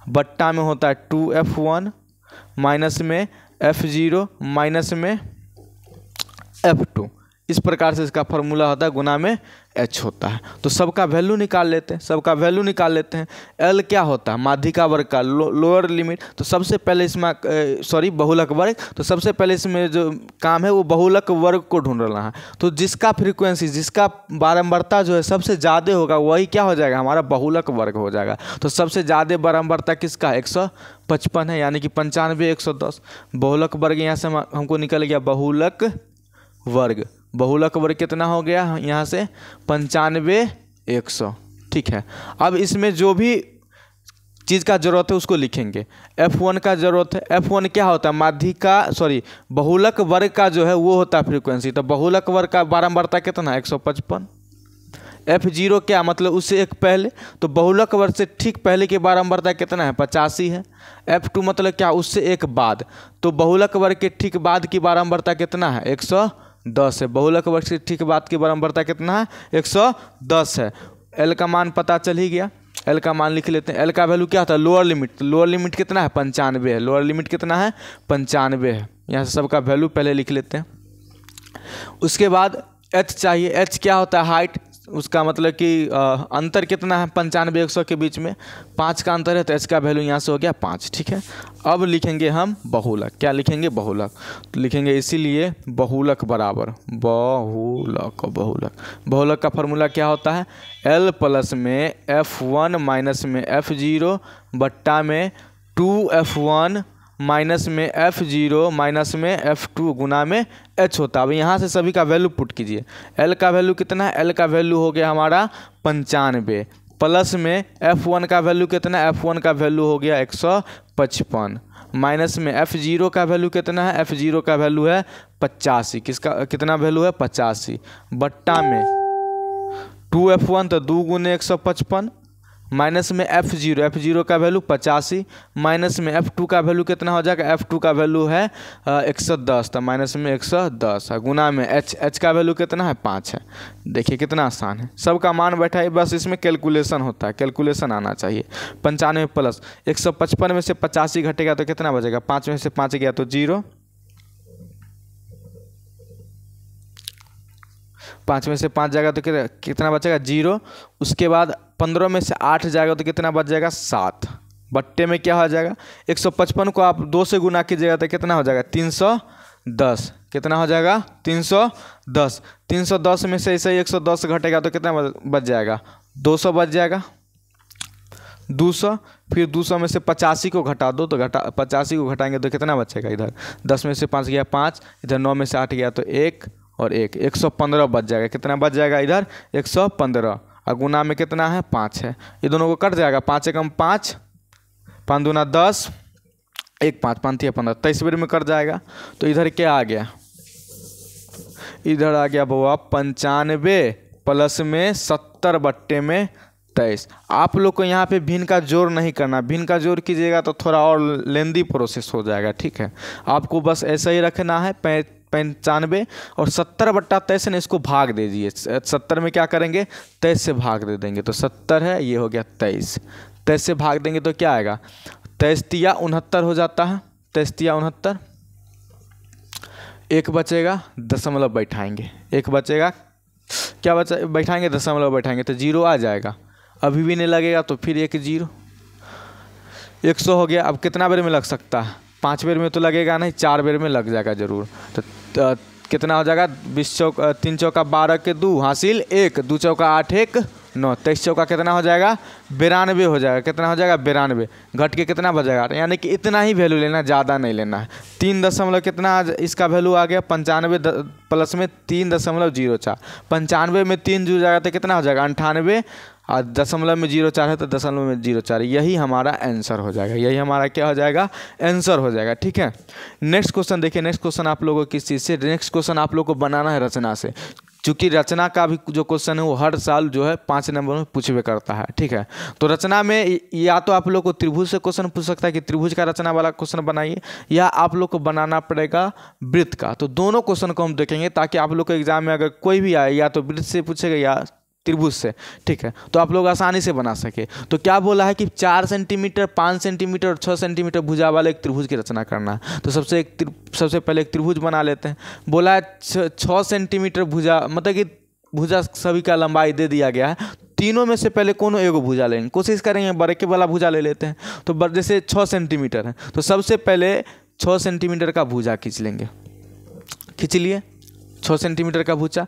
बट्टा में होता है 2F1 माइनस में F0 माइनस में F2। इस प्रकार से इसका फॉर्मूला होता है, गुना में H होता है। तो सबका वैल्यू निकाल लेते हैं, सबका वैल्यू निकाल लेते हैं। L क्या होता है माध्यिका वर्ग का लोअर लिमिट। तो सबसे पहले इसमें बहुलक वर्ग, तो सबसे पहले इसमें जो काम है वो बहुलक वर्ग को ढूंढना है। तो जिसका फ्रीक्वेंसी जिसका बारंबारता जो है सबसे ज़्यादा होगा वही क्या हो जाएगा हमारा बहुलक वर्ग हो जाएगा। तो सबसे ज़्यादा बारंबारता किसका 155 है, यानी कि 95 110। बहुलक वर्ग यहाँ से हमको निकल गया बहुलक वर्ग। बहुलक वर्ग कितना हो गया यहाँ से 95 100। ठीक है, अब इसमें जो भी चीज़ का ज़रूरत है उसको लिखेंगे। F1 का ज़रूरत है। F1 क्या होता है बहुलक वर्ग का जो है वो होता है फ्रीक्वेंसी। तो बहुलक वर्ग का बारंबारता कितना है 155। F0 क्या मतलब उससे एक पहले, तो बहुलक वर्ग से ठीक पहले की बारंबारता कितना है 85 है। F2 मतलब क्या उससे एक बाद, तो बहुलक वर्ग के ठीक बाद की बारंबारता कितना है 110 है। बहुलक वर्ग से ठीक बाद की बारंबारता कितना है 110 है। L का मान पता चल ही गया, L का मान लिख लेते हैं। L का वैल्यू क्या होता है लोअर लिमिट, तो लोअर लिमिट कितना है 95 है। लोअर लिमिट कितना है 95 है। यहाँ से सबका वैल्यू पहले लिख लेते हैं। उसके बाद H चाहिए। H क्या होता है हाइट, उसका मतलब कि अंतर कितना है 95 100 के बीच में 5 का अंतर है, तो H का वैल्यू यहाँ से हो गया 5। ठीक है, अब लिखेंगे हम बहुलक। क्या लिखेंगे बहुलक, तो लिखेंगे इसीलिए बहुलक बराबर बहुलक। बहुलक का फॉर्मूला क्या होता है L प्लस में F1 माइनस में F0 बट्टा में 2F1 माइनस में F0 माइनस में F2 गुना में H होता है। अब यहाँ से सभी का वैल्यू पुट कीजिए। L का वैल्यू कितना है, L का वैल्यू हो गया हमारा 95 प्लस में F1 का वैल्यू कितना है, F1 का वैल्यू हो गया 155 माइनस में F0 का वैल्यू कितना है, F0 का वैल्यू है 85। किसका कितना वैल्यू है 85 बट्टा में 2F1 तो 2 गुने 155 माइनस में F0 का वैल्यू 85 माइनस में F2 का वैल्यू कितना हो जाएगा, F2 का वैल्यू है 110, तो माइनस में 110 गुना में H का वैल्यू कितना है 5 है। देखिए कितना आसान है, सबका मान बैठा है, बस इसमें कैलकुलेशन होता है, कैलकुलेशन आना चाहिए। 95 प्लस 155 में से 85 घटेगा तो कितना बचेगा, 5 में से 5 गया तो 0, 5 में से 5 जाएगा तो कितना बचेगा 0। उसके बाद 15 में से 8 जाएगा तो कितना बच जाएगा 7 बट्टे में क्या हो जाएगा 155 को आप 2 से गुना कीजिएगा तो कितना हो जाएगा 310। कितना हो जाएगा 310। 310 में से ऐसे ही 110 घटेगा तो कितना बच जाएगा 200 बच जाएगा 200। फिर 200 में से 85 को घटा दो तो 85 को घटाएंगे तो कितना बचेगा, इधर 10 में से 5 गया 5, इधर 9 में से 8 गया तो 1 और 115 बच जाएगा। कितना बच जाएगा इधर 115 और गुना में कितना है 5 है, ये दोनों को कट जाएगा 5 एकम 5, 5 दूना 10, 1 5 5 15, 23 बार में कट जाएगा। तो इधर क्या आ गया, इधर आ गया बउआ 95 प्लस में 70 बट्टे में 23। आप लोग को यहाँ पे भिन्न का जोड़ नहीं करना, भिन्न का जोड़ कीजिएगा तो थोड़ा और लेंदी प्रोसेस हो जाएगा। ठीक है, आपको बस ऐसा ही रखना है 95 और 70 बट्टा 23 ने इसको भाग दे दिए। 70 में क्या करेंगे 23 से भाग दे देंगे तो 70 है, ये हो गया 23। 23 से भाग देंगे तो क्या आएगा 23 तिया 69 हो जाता है, 23 तिया 69। एक बचेगा दशमलव बैठाएंगे, एक बचेगा क्या बचा बैठाएंगे दशमलव बैठाएंगे तो 0 आ जाएगा। अभी भी नहीं लगेगा तो फिर 1 0, 100 हो गया। अब कितना बेर में लग सकता है, 5 बेर में तो लगेगा नहीं, 4 बेर में लग जाएगा जरूर। तो कितना हो जाएगा 20 चौका 3 चौका 12 के 2 हासिल 1, 2 चौका 8 1 9, 23 चौका कितना हो जाएगा 92 हो जाएगा। कितना हो जाएगा 92, घट के कितना बचेगा, यानी कि इतना ही वैल्यू लेना, ज़्यादा नहीं लेना है। 3 दशमलव कितना इसका वैल्यू आ गया 95 प्लस में 3.04, 95 में 3 जुड़ जाएगा तो कितना हो जाएगा 98 और दशमलव में 0.4 है तो दशमलव में 0.4, यही हमारा आंसर हो जाएगा, यही हमारा क्या हो जाएगा आंसर हो जाएगा। ठीक है, नेक्स्ट क्वेश्चन देखिए। नेक्स्ट क्वेश्चन आप लोगों को किस चीज़ से, नेक्स्ट क्वेश्चन आप लोग को बनाना है रचना से, चूँकि रचना का भी जो क्वेश्चन है वो हर साल जो है 5 नंबर में पूछवे करता है। ठीक है, तो रचना में या तो आप लोग को त्रिभुज से क्वेश्चन पूछ सकता है कि त्रिभुज का रचना वाला क्वेश्चन बनाइए, या आप लोग को बनाना पड़ेगा वृत्त का। तो दोनों क्वेश्चन को हम देखेंगे ताकि आप लोग को एग्जाम में अगर कोई भी आए या तो वृत्त से पूछेगा या त्रिभुज से। ठीक है, तो आप लोग आसानी से बना सके। तो क्या बोला है कि 4 सेंटीमीटर 5 सेंटीमीटर और 6 सेंटीमीटर भुजा वाले एक त्रिभुज की रचना करना है। तो सबसे पहले एक त्रिभुज बना लेते हैं। बोला है 6 सेंटीमीटर भुजा, मतलब कि भुजा सभी का लंबाई दे दिया गया है, तीनों में से पहले कोनो एगो भुजा लेंगे, कोशिश करेंगे बड़े के वाला भुजा ले लेते हैं। तो जैसे 6 सेंटीमीटर है तो सबसे पहले 6 सेंटीमीटर का भुजा खींच लेंगे, खींच लिए 6 सेंटीमीटर का भुजा।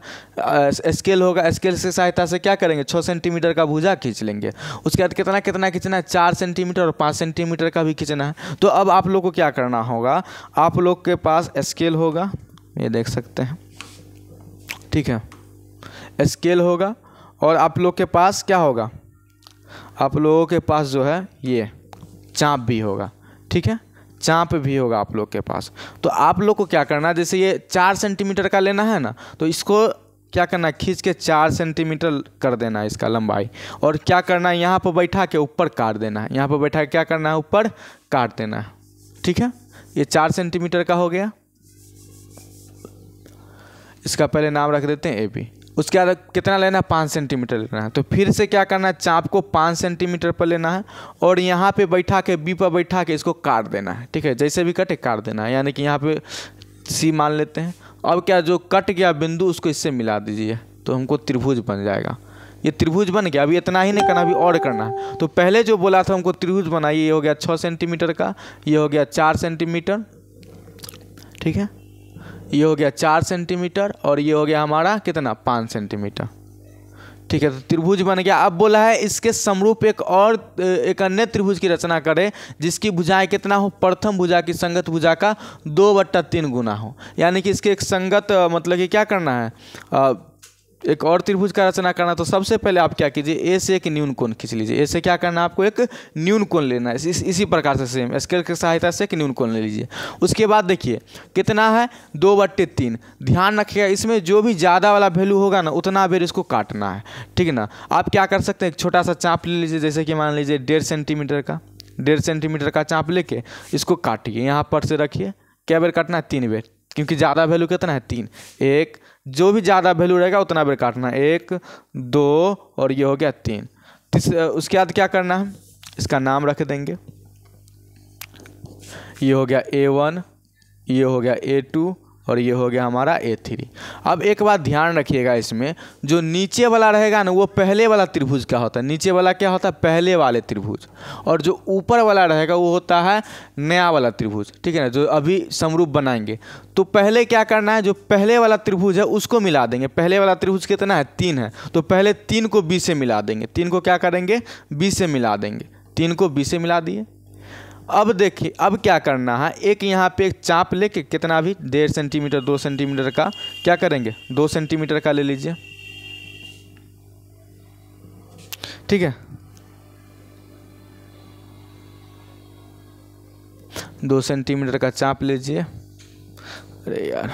स्केल होगा, स्केल से सहायता से क्या करेंगे 6 सेंटीमीटर का भुजा खींच लेंगे। उसके बाद कितना कितना खींचना है 4 सेंटीमीटर और 5 सेंटीमीटर का भी खींचना है। तो अब आप लोग को क्या करना होगा, आप लोग के पास स्केल होगा, ये देख सकते हैं। ठीक है, स्केल होगा और आप लोग के पास क्या होगा, आप लोगों के पास जो है ये चाप भी होगा। ठीक है, चाप भी होगा आप लोग के पास। तो आप लोग को क्या करना है, जैसे ये 4 सेंटीमीटर का लेना है ना, तो इसको क्या करना है, खींच के 4 सेंटीमीटर कर देना है इसका लंबाई। और क्या करना है, यहाँ पर बैठा के ऊपर काट देना है, यहाँ पर बैठा के क्या करना है, ऊपर काट देना है। ठीक है, ये 4 सेंटीमीटर का हो गया। इसका पहले नाम रख देते हैं AB। उसके बाद कितना लेना है, 5 सेंटीमीटर लेना है। तो फिर से क्या करना है, चाप को 5 सेंटीमीटर पर लेना है और यहाँ पे बैठा के B पर बैठा के इसको काट देना है। ठीक है, जैसे भी कटे काट देना है, यानी कि यहाँ पे C मान लेते हैं। अब क्या, जो कट गया बिंदु उसको इससे मिला दीजिए तो हमको त्रिभुज बन जाएगा। ये त्रिभुज बन गया। अभी इतना ही नहीं करना, अभी और करना है। तो पहले जो बोला था हमको त्रिभुज बनाइए, ये हो गया 6 सेंटीमीटर का, ये हो गया 4 सेंटीमीटर। ठीक है, ये हो गया 4 सेंटीमीटर और ये हो गया हमारा कितना, 5 सेंटीमीटर। ठीक है, तो त्रिभुज बन गया। अब बोला है इसके समरूप एक अन्य त्रिभुज की रचना करें जिसकी भुजाएं कितना हो, प्रथम भुजा की संगत भुजा का 2/3 गुना हो। यानी कि इसके एक संगत मतलब कि क्या करना है, एक और त्रिभुज का रचना करना। तो सबसे पहले आप क्या कीजिए, ए से एक न्यून कोण खींच लीजिए। ए से क्या करना है, आपको एक न्यून कोण लेना है। इसी प्रकार से सेम स्केल की सहायता से एक न्यून कोण ले लीजिए। उसके बाद देखिए कितना है, 2/3। ध्यान रखिएगा इसमें जो भी ज़्यादा वाला वैल्यू होगा ना उतना बेर इसको काटना है। ठीक है ना। आप क्या कर सकते हैं, एक छोटा सा चाप ले लीजिए, जैसे कि मान लीजिए 1.5 सेंटीमीटर का, 1.5 सेंटीमीटर का चाप लेके इसको काटिए। यहाँ पर से रखिए, क्या बेर काटना है, 3 बेर, क्योंकि ज़्यादा वैल्यू कितना है, 3। एक जो भी ज़्यादा वैल्यू रहेगा उतना बेर काटना है, 1 2 और ये हो गया 3। उसके बाद क्या करना है, इसका नाम रख देंगे। ये हो गया A1, ये हो गया A2 और ये हो गया हमारा A3। अब एक बात ध्यान रखिएगा, इसमें जो नीचे वाला रहेगा ना वो पहले वाला त्रिभुज का होता है। नीचे वाला क्या होता है, पहले वाले त्रिभुज। और जो ऊपर वाला रहेगा वो होता है नया वाला त्रिभुज। ठीक है ना, जो अभी समरूप बनाएंगे। तो पहले क्या करना है, जो पहले वाला त्रिभुज है उसको मिला देंगे। पहले वाला त्रिभुज कितना है, 3 है। तो पहले 3 को B से मिला देंगे। 3 को क्या करेंगे, B से मिला देंगे। 3 को B से मिला दिए। अब देखिए अब क्या करना है, एक यहाँ पे एक चाप लेके कितना भी 1.5 सेंटीमीटर 2 सेंटीमीटर का क्या करेंगे, 2 सेंटीमीटर का ले लीजिए। ठीक है, 2 सेंटीमीटर का चाप लीजिए। अरे यार,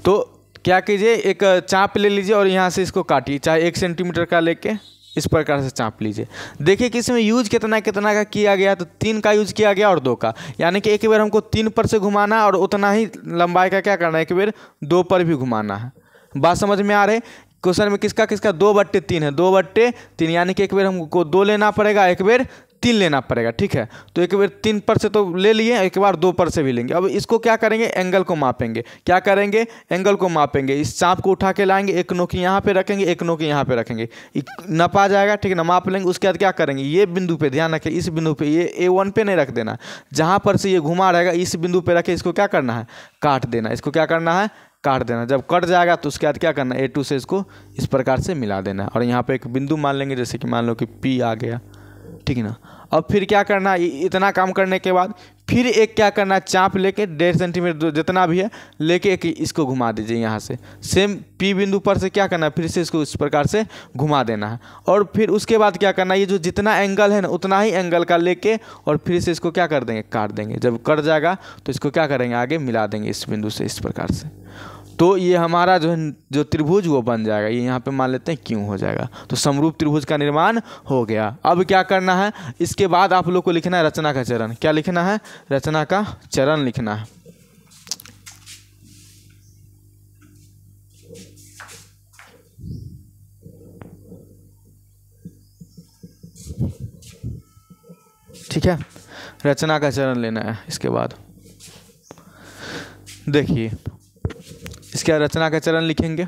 तो क्या कीजिए, एक चाप ले लीजिए और यहाँ से इसको काटिए, चाहे 1 सेंटीमीटर का लेके इस प्रकार से चाप लीजिए। देखिए कि इसमें यूज कितना कितना का किया गया, तो 3 का यूज किया गया और 2 का। यानी कि एक बार हमको 3 पर से घुमाना और उतना ही लंबाई का क्या करना है, एक बार 2 पर भी घुमाना है। बात समझ में आ रही। क्वेश्चन में किसका 2/3 है, 2/3, यानी कि एक बार हमको 2 लेना पड़ेगा, एक बार 3 लेना पड़ेगा। ठीक है, तो एक बार 3 पर से तो ले लिए, एक बार 2 पर से भी लेंगे। अब इसको क्या करेंगे, एंगल को मापेंगे। क्या करेंगे, एंगल को मापेंगे। इस चाप को उठा के लाएंगे, एक नोकी यहाँ पे रखेंगे, एक नोकी यहाँ पे रखेंगे, नपा जाएगा। ठीक है ना, माप लेंगे। उसके बाद क्या करेंगे, ये बिंदु पे ध्यान रखें, इस बिंदु पे, ये A1 पे नहीं रख देना, जहाँ पर से ये घुमा रहेगा इस बिंदु पे रखे, इसको क्या करना है, काट देना। इसको क्या करना है, काट देना। जब कट जाएगा तो उसके बाद क्या करना है, A2 से इसको इस प्रकार से मिला देना। और यहाँ पे एक बिंदु मान लेंगे, जैसे कि मान लो कि P आ गया। ठीक है ना। अब फिर क्या करना है, इतना काम करने के बाद फिर एक क्या करना है, चाप लेके 1.5 सेंटीमीटर जितना भी है लेके एक इसको घुमा दीजिए यहाँ से। सेम P बिंदु पर से क्या करना है, फिर से इसको इस प्रकार से घुमा देना है। और फिर उसके बाद क्या करना है, ये जो जितना एंगल है ना उतना ही एंगल का लेके और फिर से इसको क्या कर देंगे, काट देंगे। जब कट जाएगा तो इसको क्या करेंगे, आगे मिला देंगे इस बिंदु से इस प्रकार से। तो ये हमारा जो त्रिभुज वो बन जाएगा। ये यहाँ पे मान लेते हैं क्यों हो जाएगा। तो समरूप त्रिभुज का निर्माण हो गया। अब क्या करना है, इसके बाद आप लोग को लिखना है रचना का चरण। क्या लिखना है, रचना का चरण लिखना है। ठीक है, रचना का चरण लेना है। इसके बाद देखिए इसके रचना का चरण लिखेंगे।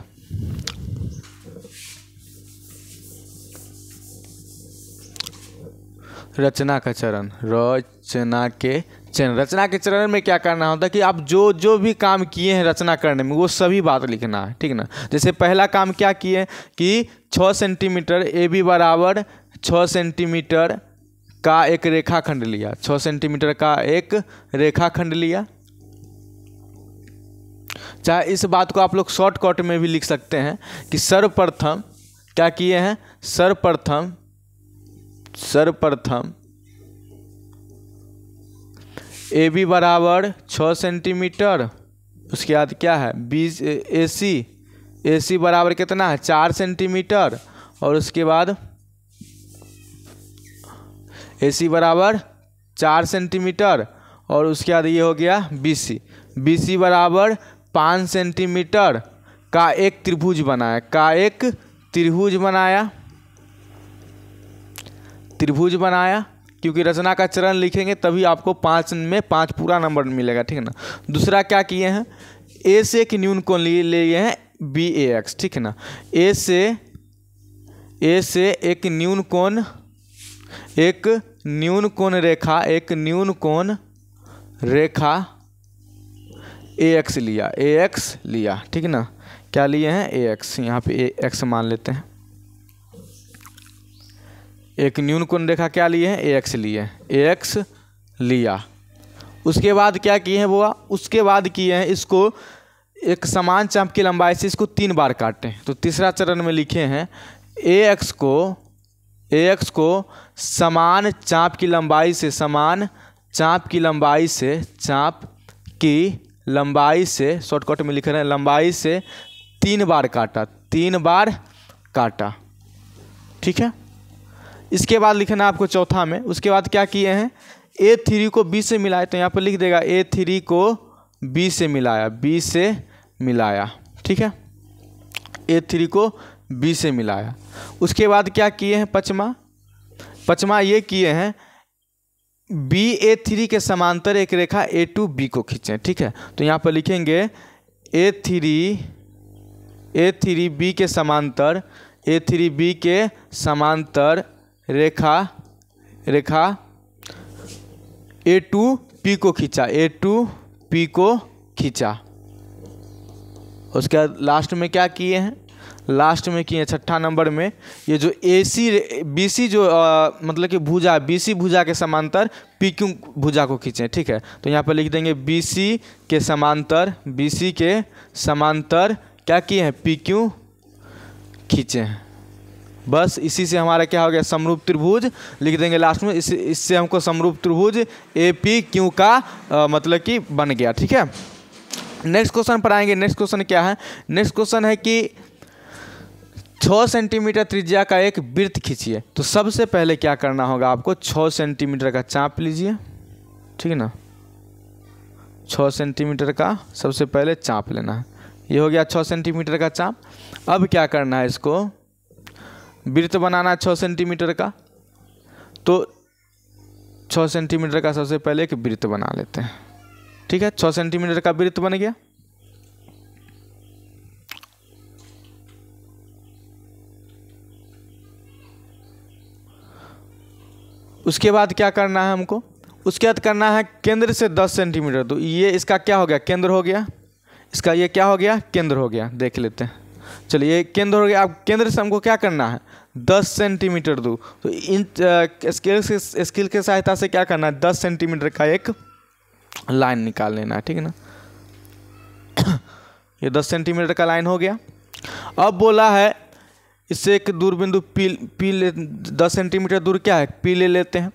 रचना का चरण, रचना के चरण। रचना के चरण में क्या करना होता है कि आप जो भी काम किए हैं रचना करने में वो सभी बात लिखना है। ठीक है ना। जैसे पहला काम क्या किए कि 6 सेंटीमीटर AB बराबर 6 सेंटीमीटर का एक रेखाखंड लिया। 6 सेंटीमीटर का एक रेखाखंड लिया। चाहे इस बात को आप लोग शॉर्टकट में भी लिख सकते हैं कि सर्वप्रथम क्या किए हैं, सर्वप्रथम ए बी बराबर 6 सेंटीमीटर, उसके बाद क्या है ए सी बराबर कितना है 4 सेंटीमीटर, और उसके बाद ए सी बराबर 4 सेंटीमीटर, और उसके बाद ये हो गया बी सी बराबर 5 सेंटीमीटर का एक त्रिभुज बनाया, क्योंकि रचना का चरण लिखेंगे तभी आपको 5 में 5 पूरा नंबर मिलेगा, ठीक है ना। दूसरा क्या किए हैं, ए से एक न्यून कोण लिए हैं बी ए एक्स, ठीक है ना। ए से एक न्यून कोण रेखा ए एक्स लिया, ठीक है ना। क्या लिए हैं ए एक्स, यहाँ पे ए एक्स मान लेते हैं। एक न्यून कोण रेखा क्या लिए हैं ए एक्स लिया। उसके बाद क्या किए हैं उसके बाद किए हैं इसको एक समान चाप की लंबाई से इसको 3 बार काटें। तो तीसरा चरण में लिखे हैं ए एक्स को समान चाप की लंबाई से शॉर्टकट में लिख रहे हैं लंबाई से 3 बार काटा, ठीक है। इसके बाद लिखना है आपको चौथा में। उसके बाद क्या किए हैं A3 को B से मिलाए, तो यहाँ पर लिख देगा A3 को B से मिलाया, ठीक है। A3 को B से मिलाया। उसके बाद क्या किए हैं पचमा ये किए हैं BA3 के समांतर एक रेखा A2B को खींचें, ठीक है। तो यहाँ पर लिखेंगे A3B के समांतर रेखा A2P को खींचा। उसके बाद लास्ट में क्या किए हैं छठा नंबर में ये जो BC जो मतलब कि भुजा BC भुजा के समांतर PQ भुजा को खींचें, ठीक है। तो यहाँ पर लिख देंगे BC के समांतर क्या किए हैं PQ खींचे हैं। बस इसी से हमारा क्या हो गया समरूप त्रिभुज लिख देंगे लास्ट में। इससे हमको समरूप त्रिभुज APQ का मतलब कि बन गया, ठीक है। नेक्स्ट क्वेश्चन पर आएंगे। नेक्स्ट क्वेश्चन क्या है, नेक्स्ट क्वेश्चन है कि 6 सेंटीमीटर त्रिज्या का एक वृत्त खींचिए। तो सबसे पहले क्या करना होगा आपको 6 सेंटीमीटर का चाप लीजिए, ठीक है ना। 6 सेंटीमीटर का सबसे पहले चाप लेना है। ये हो गया 6 सेंटीमीटर का चाप। अब क्या करना है, इसको वृत्त बनाना 6 सेंटीमीटर का। तो 6 सेंटीमीटर का सबसे पहले एक वृत्त बना लेते हैं, ठीक है। 6 सेंटीमीटर का वृत्त बन गया। उसके बाद क्या करना है हमको, उसके बाद करना है केंद्र से 10 सेंटीमीटर। तो ये इसका क्या हो गया केंद्र हो गया, इसका ये क्या हो गया केंद्र हो गया। देख लेते हैं, चलिए ये केंद्र हो गया। अब केंद्र से हमको क्या करना है 10 सेंटीमीटर दूर। तो इन स्केल के सहायता से क्या करना है 10 सेंटीमीटर का एक लाइन निकाल लेना है, ठीक है ना। ये 10 सेंटीमीटर का लाइन हो गया। अब बोला है इससे एक दूर बिंदु पी 10 सेंटीमीटर दूर क्या है पी ले लेते हैं।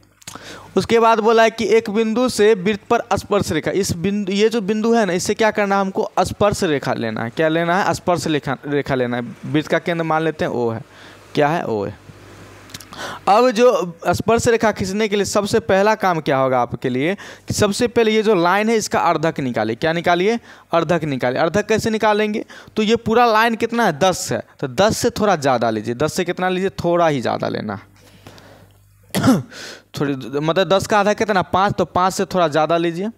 उसके बाद बोला है कि एक बिंदु से वृत्त पर स्पर्श रेखा, इस बिंदु ये जो बिंदु है ना इससे क्या करना है हमको स्पर्श रेखा लेना है। क्या लेना है स्पर्श रेखा लेना है। वृत्त का केंद्र मान लेते हैं ओ है, क्या है ओ है। अब जो स्पर्श रेखा खींचने के लिए सबसे पहला काम क्या होगा आपके लिए कि सबसे पहले ये जो लाइन है इसका अर्धक निकालिए। क्या निकालिए अर्धक निकालिए। अर्धक कैसे निकालेंगे, तो ये पूरा लाइन कितना है 10 है, तो 10 से थोड़ा ज़्यादा लीजिए। 10 से कितना लीजिए थोड़ा ही ज़्यादा लेना थोड़ी मतलब 10 का आधा कितना 5, तो 5 से थोड़ा ज़्यादा लीजिए।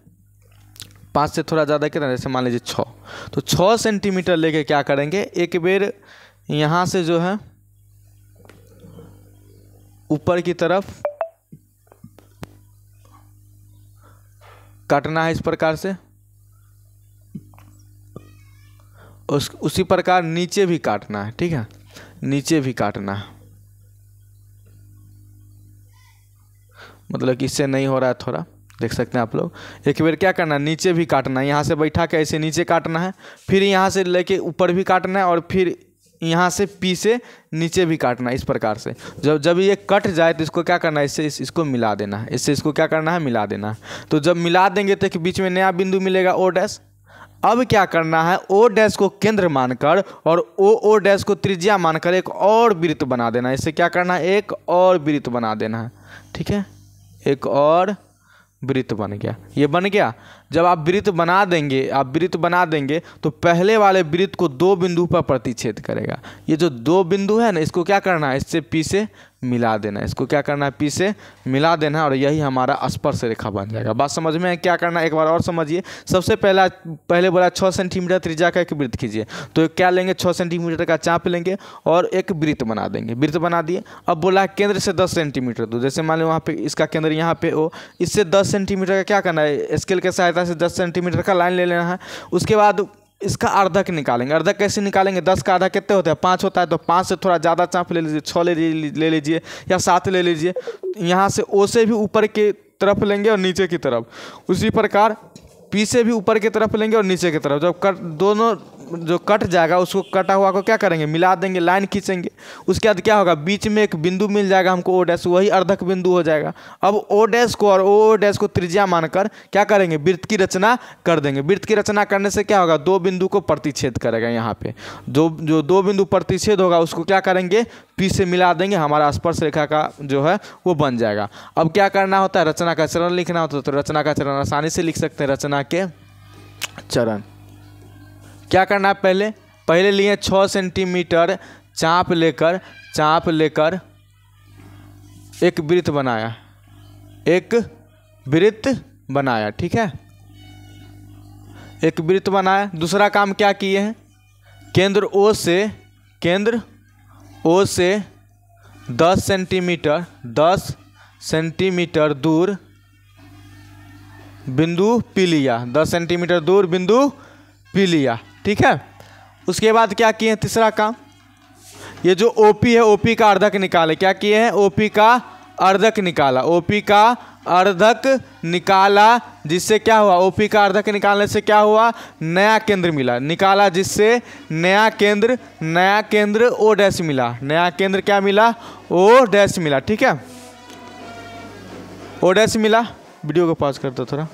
5 से थोड़ा ज़्यादा कितना, जैसे मान लीजिए 6। तो 6 सेंटीमीटर लेके क्या करेंगे एक बेर यहाँ से जो है ऊपर की तरफ काटना है इस प्रकार से। उसी प्रकार नीचे भी काटना है, ठीक है, नीचे भी काटना है। मतलब कि इससे नहीं हो रहा है, थोड़ा देख सकते हैं आप लोग। एक बार क्या करना है नीचे भी काटना है, यहाँ से बैठा के ऐसे नीचे काटना है, फिर यहाँ से लेके ऊपर भी काटना है और फिर यहाँ से पी से नीचे भी काटना है इस प्रकार से। जब ये कट जाए तो इसको क्या करना है, इसको मिला देना है, इससे इसको क्या करना है, मिला देना है। तो जब मिला देंगे तो बीच में नया बिंदु मिलेगा ओ डैश। अब क्या करना है, ओ डैश को केंद्र मानकर और ओ डैश को त्रिज्या मानकर एक और वृत्त बना देना है। इससे क्या करना है, एक और वृत्त बना देना है। ठीक है, एक और वृत्त बन गया, ये बन गया। जब आप वृत्त बना देंगे तो पहले वाले वृत्त को दो बिंदु पर प्रतिच्छेद करेगा। ये जो दो बिंदु है ना, इसको क्या करना है, इससे पी से मिला देना है। इसको क्या करना है, पी से मिला देना है और यही हमारा स्पर्श रेखा बन जाएगा। बात समझ में है? क्या करना है एक बार और समझिए। सबसे पहले बोला 6 सेंटीमीटर त्रिज्या का एक वृत्त खींचिए। तो क्या लेंगे, 6 सेंटीमीटर का चाप लेंगे और एक वृत्त बना देंगे। वृत्त बना दिए। अब बोला केंद्र से 10 सेंटीमीटर दूर, जैसे मान लो वहाँ पे इसका केंद्र यहाँ पे हो, इससे 10 सेंटीमीटर का क्या करना है, स्केल के सहायता से 10 सेंटीमीटर का लाइन ले लेना है। उसके बाद इसका अर्धक निकालेंगे। अर्धक कैसे निकालेंगे, 10 का आधा कितने होते हैं, 5 होता है। तो 5 से थोड़ा ज़्यादा चाप ले लीजिए, 6 ले लीजिए या 7 ले लीजिए। यहाँ से ओ से भी ऊपर की तरफ लेंगे और नीचे की तरफ। उसी प्रकार पी से भी ऊपर की तरफ लेंगे और नीचे की तरफ। जब दोनों जो कट जाएगा उसको कटा हुआ को क्या करेंगे, मिला देंगे, लाइन खींचेंगे। उसके बाद क्या होगा, बीच में एक बिंदु मिल जाएगा हमको ओ डैश, वही अर्धक बिंदु हो जाएगा। अब ओ डैश को और ओ डैश को त्रिज्या मानकर क्या करेंगे, वृत्त की रचना कर देंगे। वृत्त की रचना करने से क्या होगा, दो बिंदु को प्रतिच्छेद करेगा। यहाँ पे जो दो बिंदु प्रतिच्छेद होगा उसको क्या करेंगे, पी से मिला देंगे, हमारा स्पर्श रेखा का जो है वो बन जाएगा। अब क्या करना होता है, रचना का चरण लिखना होता है। तो रचना का चरण आसानी से लिख सकते हैं। रचना के चरण क्या करना है, पहले लिए 6 सेंटीमीटर चाप लेकर एक वृत्त बनाया। ठीक है, एक वृत्त बनाया। दूसरा काम क्या किए हैं, केंद्र ओ से 10 सेंटीमीटर दूर बिंदु पी लिया। 10 सेंटीमीटर दूर बिंदु पी लिया। ठीक है, उसके बाद क्या किए हैं, तीसरा काम, ये जो ओपी है ओपी का अर्धक निकाले। क्या किए हैं, ओपी का अर्धक निकाला। जिससे क्या हुआ, ओपी का अर्धक निकालने से क्या हुआ, नया केंद्र मिला। निकाला जिससे नया केंद्र ओ डैश मिला। नया केंद्र क्या मिला, ओ डैश मिला। ठीक है, ओ डैश मिला। वीडियो को पॉज कर दो थोड़ा।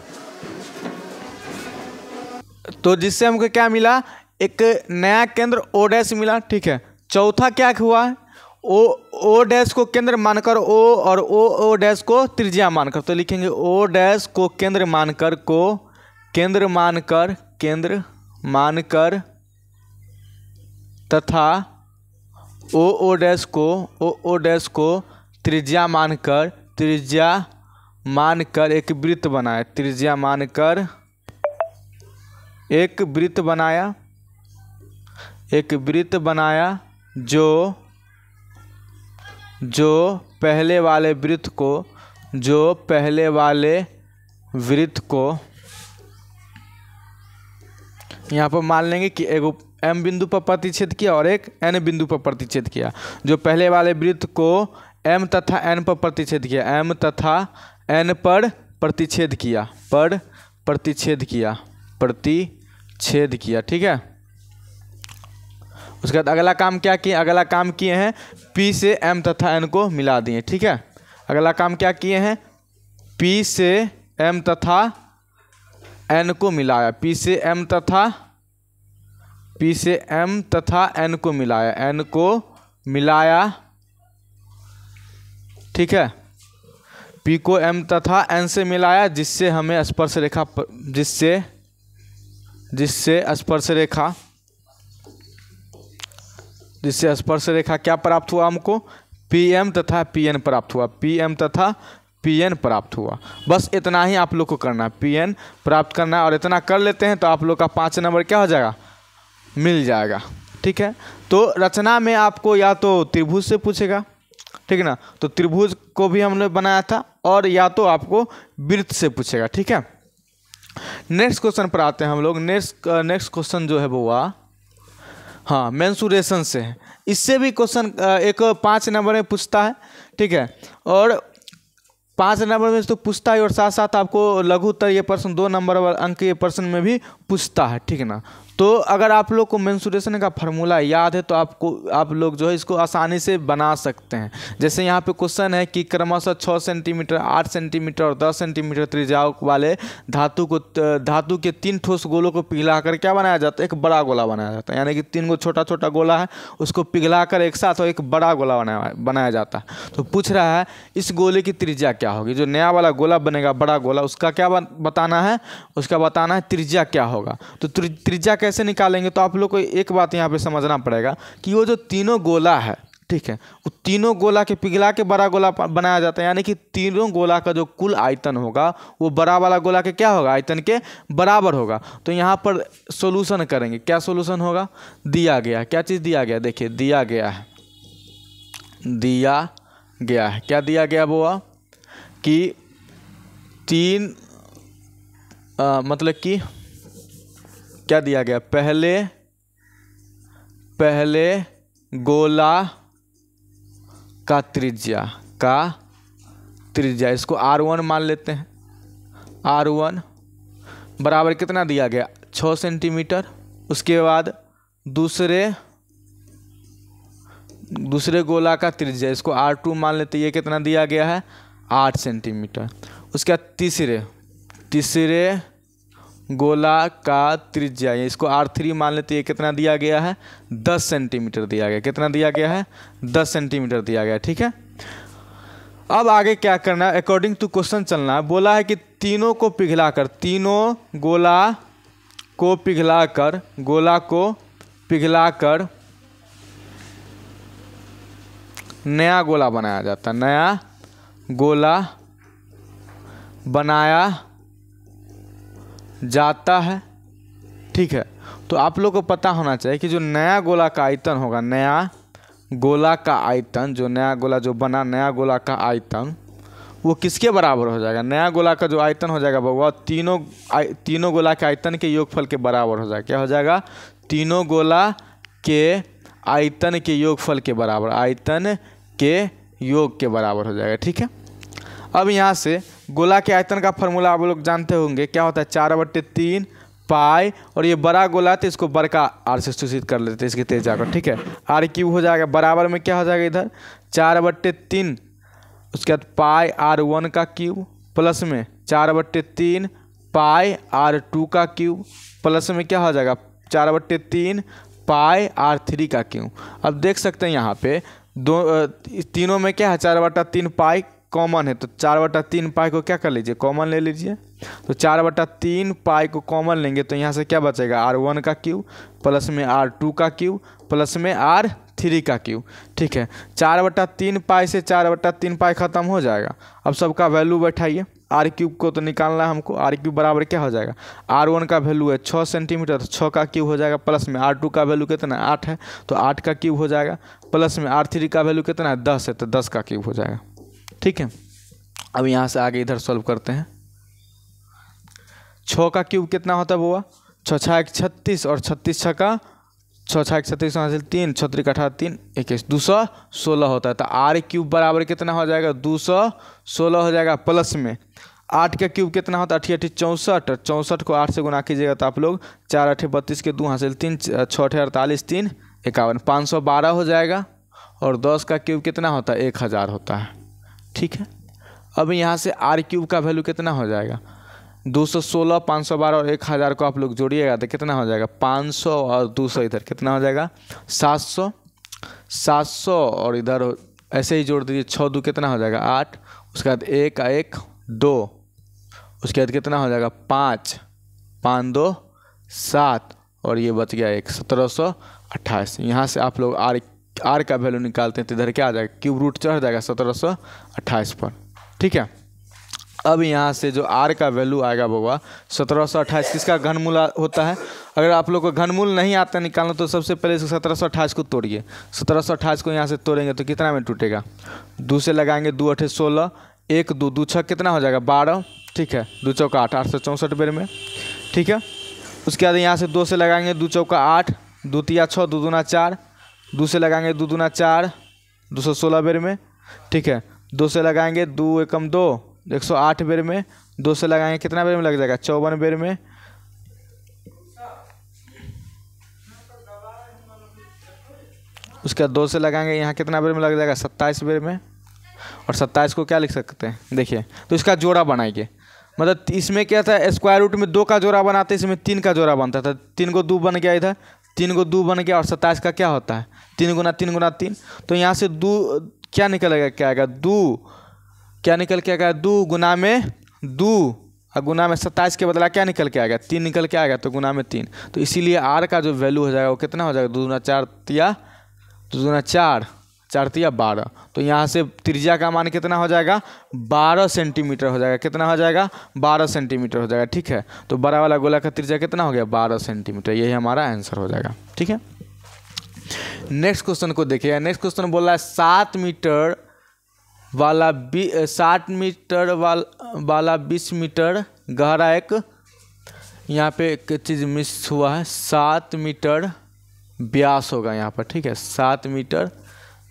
तो जिससे हमको क्या मिला, एक नया केंद्र ओ डैश मिला। ठीक है, चौथा क्या हुआ, ओ डैश को केंद्र मानकर ओ डैश को त्रिज्या मानकर। तो लिखेंगे ओ डैश को केंद्र मानकर तथा ओ डैश को त्रिज्या मानकर एक वृत्त बनाया। त्रिज्या मानकर एक वृत्त बनाया जो पहले वाले वृत्त को यहाँ पर मान लेंगे कि एगो एम बिंदु पर प्रतिच्छेद किया और एक एन बिंदु पर प्रतिच्छेद किया। जो पहले वाले वृत्त को एम तथा एन पर प्रतिच्छेद किया, एम तथा एन पर प्रतिच्छेद किया। ठीक है, उसके बाद अगला काम क्या किए, अगला काम किए हैं पी से एम तथा एन को मिला दिए। ठीक है, अगला काम क्या किए हैं, पी से एम तथा एन को मिलाया। पी से एम तथा एन को मिलाया। ठीक है, पी को एम तथा एन से मिलाया जिससे हमें स्पर्श रेखा क्या प्राप्त हुआ, हमको पी एम तथा पी एन प्राप्त हुआ। बस इतना ही आप लोग को करना है, पी एन प्राप्त करना है। और इतना कर लेते हैं तो आप लोग का 5 नंबर क्या हो जाएगा, मिल जाएगा। ठीक है, तो रचना में आपको या तो त्रिभुज से पूछेगा, ठीक है ना, तो त्रिभुज को भी हमने बनाया था, और या तो आपको वृत्त से पूछेगा। ठीक है, नेक्स्ट क्वेश्चन पर आते हैं हम लोग। नेक्स्ट क्वेश्चन जो है वो हाँ मेंसुरेशन से है। इससे भी क्वेश्चन एक 5 नंबर में पूछता है। ठीक है, और 5 नंबर में तो पूछता है और साथ साथ आपको लघु उत्तर ये प्रश्न 2 नंबर अंक के प्रश्न में भी पूछता है, ठीक है ना। तो अगर आप लोग को मेंसुरेशन का फार्मूला याद है तो आप लोग जो है इसको आसानी से बना सकते हैं। जैसे यहाँ पे क्वेश्चन है कि क्रमशः 6 सेंटीमीटर, 8 सेंटीमीटर और 10 सेंटीमीटर त्रिज्या वाले धातु के 3 ठोस गोलों को पिघलाकर क्या बनाया जाता है, एक बड़ा गोला बनाया जाता है। यानी कि 3 गो छोटा छोटा गोला है, उसको पिघलाकर एक साथ और एक बड़ा गोला बनाया जाता है। तो पूछ रहा है इस गोले की त्रिज्या क्या होगी। जो नया वाला गोला बनेगा बड़ा गोला, उसका क्या बताना है, उसका बताना है त्रिज्या क्या होगा। तो त्रिज्या कैसे निकालेंगे, तो आप लोग को एक बात यहाँ पे समझना पड़ेगा कि वो जो तीनों गोला है, ठीक है, वो तीनों गोला के पिघला के बड़ा गोला बनाया जाता है। यानी कि तीनों गोला का जो कुल आयतन होगा वो बड़ा वाला गोला के क्या होगा, आयतन के बराबर होगा। तो यहाँ पर सॉल्यूशन करेंगे, क्या सॉल्यूशन होगा, दिया गया, क्या चीज़ दिया गया, देखिए दिया गया है क्या दिया गया वो कि 3 मतलब कि क्या दिया गया, पहले गोला का त्रिज्या इसको R1 मान लेते हैं। R1 बराबर कितना दिया गया, 6 सेंटीमीटर। उसके बाद दूसरे गोला का त्रिज्या इसको R2 मान लेते हैं, ये कितना दिया गया है, 8 सेंटीमीटर। उसके बाद तीसरे गोला का त्रिज्या इसको R3 मान लेते हैं, ये कितना दिया गया है, 10 सेंटीमीटर दिया गया। कितना दिया गया है, 10 सेंटीमीटर दिया गया, ठीक है। अब आगे क्या करना है, अकॉर्डिंग टू क्वेश्चन चलना है। बोला है कि तीनों गोला को पिघलाकर नया गोला बनाया जाता है, नया गोला बनाया जाता है, ठीक है। तो आप लोग को पता होना चाहिए कि जो नया गोला का आयतन होगा, नया गोला का आयतन, जो नया गोला जो बना, नया गोला का आयतन वो किसके बराबर हो जाएगा, नया गोला का जो आयतन हो जाएगा वो तीनों गोला के आयतन के योगफल के बराबर हो जाएगा। क्या हो जाएगा, तीनों गोला के आयतन के योगफल के बराबर, आयतन के योग के बराबर हो जाएगा, ठीक है। अब यहाँ से गोला के आयतन का फॉर्मूला आप लोग जानते होंगे, क्या होता है, 4/3 पाई, और ये बड़ा गोला तो इसको बड़का आर से सूचित कर लेते हैं इसकी त्रिज्या को, ठीक है। R³ हो जाएगा, बराबर में क्या हो जाएगा इधर 4/3, उसके बाद पाई R1 का क्यूब, प्लस में 4/3 पाई R2 का क्यूब, प्लस में क्या हो जाएगा 4/3 पाई R3 का क्यूब। अब देख सकते हैं यहाँ पे तीनों में क्या है, 4/3 पाई कॉमन है, तो 4/3 पाई को क्या कर लीजिए, कॉमन ले लीजिए। तो 4/3 पाई को कॉमन लेंगे तो यहाँ से क्या बचेगा, R1 का क्यूब, प्लस में R2 का क्यूब, प्लस में R3 का क्यूब, ठीक है। 4/3 पाई से 4/3 पाई खत्म हो जाएगा। अब सबका वैल्यू बैठाइए, R³ को तो निकालना है हमको। R³ बराबर क्या हो जाएगा, R1 का वैल्यू है 6 सेंटीमीटर, तो 6 का क्यूब हो जाएगा, प्लस में R2 का वैल्यू कितना है 8 है, तो 8 का क्यूब हो जाएगा, प्लस में R3 का वैल्यू कितना है 10 है, तो 10 का क्यूब हो जाएगा, ठीक है। अब यहाँ से आगे इधर सॉल्व करते हैं। 6 का क्यूब कितना होता है वो, 6 × 6 = 36 और 36 × 6 = 36 3 6 × 18 3 21 216 होता है। तो R³ बराबर कितना हो जाएगा, 216 हो जाएगा, प्लस में 8 का क्यूब कितना होता है 8 × 8 = 64, 64 को 8 से गुना कीजिएगा तो आप लोग 4 × 8 = 32 के 2 हासिल 3 6 × 8 = 48 3 51 512 हो जाएगा। और 10 का क्यूब कितना होता है 1000 होता है, ठीक है। अब यहाँ से R³ का वैल्यू कितना हो जाएगा, 216 512 और 1000 को आप लोग जोड़िएगा तो कितना हो जाएगा 500 और 200 इधर कितना हो जाएगा 700 और इधर ऐसे ही जोड़ दीजिए, 6 2 कितना हो जाएगा 8, उसके बाद 1 का 1 2, उसके बाद कितना हो जाएगा 5 5 2 7 और ये बच गया 1 1728। यहाँ से आप लोग R का वैल्यू निकालते हैं तो इधर क्या आ जाएगा, क्यूब रूट चढ़ जाएगा 1728 पर, ठीक है। अब यहाँ से जो R का वैल्यू आएगा वो 1728 किसका घनमूल होता है। अगर आप लोग को घनमूल नहीं आता निकालना तो सबसे पहले 1728 को तोड़िए। 1728 को यहाँ से तोड़ेंगे तो कितना में टूटेगा, 2 से लगाएंगे 2 × 8 = 16, 1 2 2 6 कितना हो जाएगा 12, ठीक है, 2 चौका 8 864 बेर में, ठीक है। उसके बाद यहाँ से 2 से लगाएंगे 2 चौका 8, 2 तिया 6, 2 दूना 4, 2 से लगाएंगे 2 दूना 4 216 बेर में, ठीक है। 2 से लगाएंगे 2 एकम 2 108 बेर में, 2 से लगाएंगे कितना बेर में लग जाएगा 54 बेर में, उसके बाद 2 से लगाएंगे, यहाँ कितना बेर में लग जाएगा 27 बेर में, और 27 को क्या लिख सकते हैं देखिए, तो इसका जोड़ा बनाएंगे। मतलब इसमें क्या था, स्क्वायर रूट में 2 का जोड़ा बनाते, इसमें 3 का जोड़ा बनता था। 3 को 2 बन गया, इधर 3 को 2 बन गया, और 27 का क्या होता है 3 गुना 3 गुना 3। तो यहाँ से 2 क्या निकलेगा, क्या आएगा 2, क्या निकल के आएगा 2 गुना में 2, और गुना में 27 के बदला क्या निकल के आएगा 3 निकल के आएगा, तो गुना में 3। तो इसीलिए आर का जो वैल्यू हो जाएगा वो कितना हो जाएगा 2 गुना 4 तिया 2 गुना 4 4 तिया 12। तो यहाँ से त्रिज्या का मान कितना हो जाएगा 12 सेंटीमीटर हो जाएगा। कितना हो जाएगा 12 सेंटीमीटर हो जाएगा। ठीक है, तो बड़ा वाला गोला का त्रिज्या कितना हो गया 12 सेंटीमीटर। यही हमारा आंसर हो जाएगा। ठीक है, नेक्स्ट क्वेश्चन को देखिएगा। नेक्स्ट क्वेश्चन बोल रहा है 7 मीटर वाला 60 मीटर वाला 20 मीटर गहरा एक, यहाँ पे एक चीज़ मिस हुआ है, 7 मीटर व्यास होगा यहाँ पर। ठीक है, 7 मीटर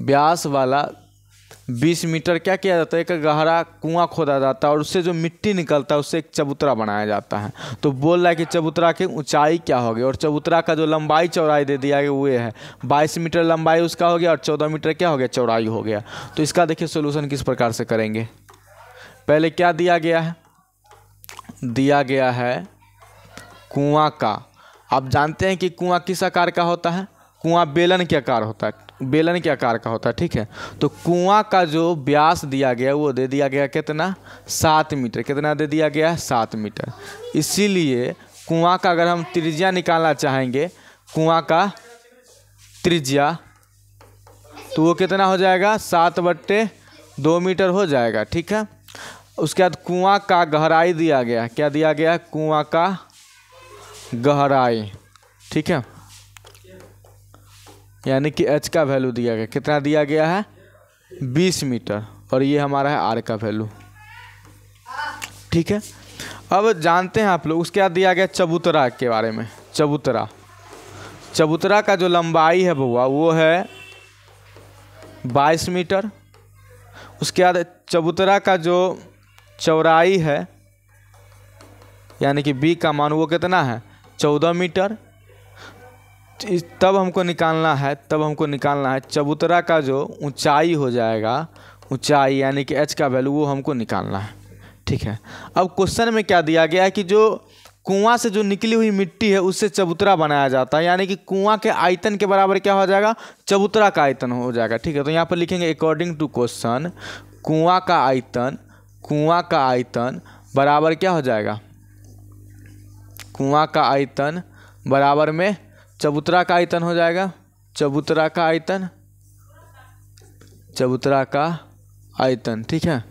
व्यास वाला 20 मीटर क्या किया जाता है, एक गहरा कुआं खोदा जाता है और उससे जो मिट्टी निकलता है उससे एक चबूतरा बनाया जाता है। तो बोल रहा है कि चबूतरा की ऊंचाई क्या होगी, और चबूतरा का जो लंबाई चौड़ाई दे दिया गया वो है 22 मीटर लंबाई उसका हो गया, और 14 मीटर क्या हो गया चौड़ाई हो गया। तो इसका देखिए सोल्यूशन किस प्रकार से करेंगे। पहले क्या दिया गया है, दिया गया है कुआं का। आप जानते हैं कि कुआं किस आकार का होता है, कुआं बेलन के आकार होता है, बेलन के आकार का होता है। ठीक है, तो कुआं का जो व्यास दिया गया वो दे दिया गया कितना 7 मीटर। कितना दे दिया गया 7 मीटर। इसीलिए कुआं का अगर हम त्रिज्या निकालना चाहेंगे, कुआं का त्रिज्या, तो वो कितना हो जाएगा 7/2 मीटर हो जाएगा। ठीक है, उसके बाद कुआं का गहराई दिया गया, क्या दिया गया कुआं का गहराई। ठीक है, यानी कि एच का वैल्यू दिया गया, कितना दिया गया है 20 मीटर, और ये हमारा है आर का वैल्यू। ठीक है, अब जानते हैं आप लोग उसके बाद दिया गया चबूतरा के बारे में। चबूतरा, चबूतरा का जो लंबाई है बउआ वो है 22 मीटर। उसके बाद चबूतरा का जो चौड़ाई है यानी कि बी का मान वो कितना है 14 मीटर। तब हमको निकालना है चबूतरा का जो ऊंचाई हो जाएगा, ऊंचाई यानी कि एच का वैल्यू वो हमको निकालना है। ठीक है, अब क्वेश्चन में क्या दिया गया है कि जो कुआं से जो निकली हुई मिट्टी है उससे चबूतरा बनाया जाता है, यानी कि कुआं के आयतन के बराबर क्या हो जाएगा चबूतरा का आयतन हो जाएगा। ठीक है, तो यहाँ पर लिखेंगे अकॉर्डिंग टू क्वेश्चन कुआं का आयतन बराबर क्या हो जाएगा, कुआं का आयतन बराबर में चबूतरा का आयतन हो जाएगा। चबूतरा का आयतन। ठीक है,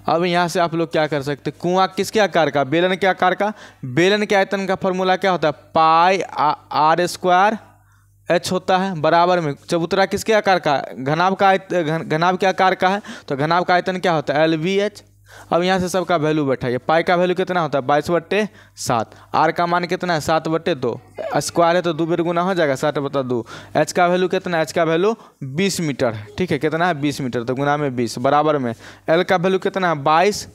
अब यहाँ से आप लोग क्या कर सकते हैं, कुआं किसके आकार का, बेलन के आकार का। बेलन के आयतन का फॉर्मूला क्या होता है पाई आर स्क्वायर एच होता है, बराबर में चबूतरा किसके आकार का, घनाभ के आकार का है, तो घनाभ का आयतन क्या होता है LBH। अब यहाँ से सबका वैल्यू बैठाइए। पाई का वैल्यू कितना होता है 22/7, आर का मान कितना है 7/2, स्क्वायर है तो 2 बेर गुना हो जाएगा 60/2। एच का वैल्यू कितना है, एच का वैल्यू 20 मीटर है। ठीक है, कितना है 20 मीटर, तो गुना में 20 बराबर में एल का वैल्यू कितना है 22,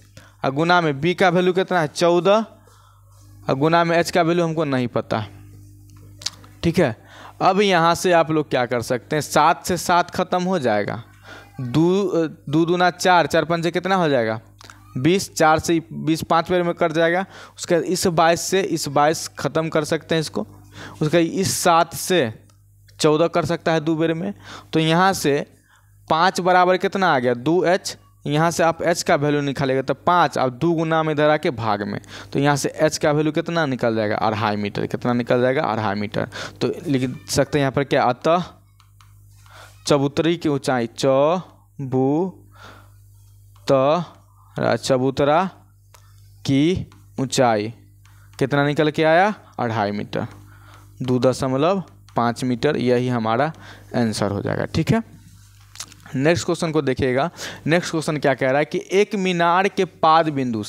और गुना में बी का वैल्यू कितना है 14, और गुना में एच का वैल्यू हमको नहीं पता। ठीक है, अब यहाँ से आप लोग क्या कर सकते हैं, 7 से 7 खत्म हो जाएगा, 2 दूना 4, 4 पंजे कितना हो जाएगा 20, 4 से 20 5 बार में कट जाएगा। उसके इस 22 से इस 22 ख़त्म कर सकते हैं इसको। उसका इस 7 से 14 कर सकता है 2 बार में। तो यहाँ से 5 बराबर कितना आ गया 2H। यहाँ से आप H का वैल्यू निकालेगा तो 5, अब 2 गुना में इधर आके भाग में, तो यहाँ से H का वैल्यू कितना निकल जाएगा 2.5 मीटर। कितना निकल जाएगा 2.5 मीटर। तो लिख सकते हैं यहाँ पर क्या, अतः चबूतरी की ऊंचाई चबूतरा की ऊंचाई कितना निकल के आया 2.5 मीटर, 2.5 मीटर। यही हमारा आंसर हो जाएगा। ठीक है, नेक्स्ट क्वेश्चन को देखिएगा। नेक्स्ट क्वेश्चन क्या कह रहा है कि एक मीनार के पाद बिंदु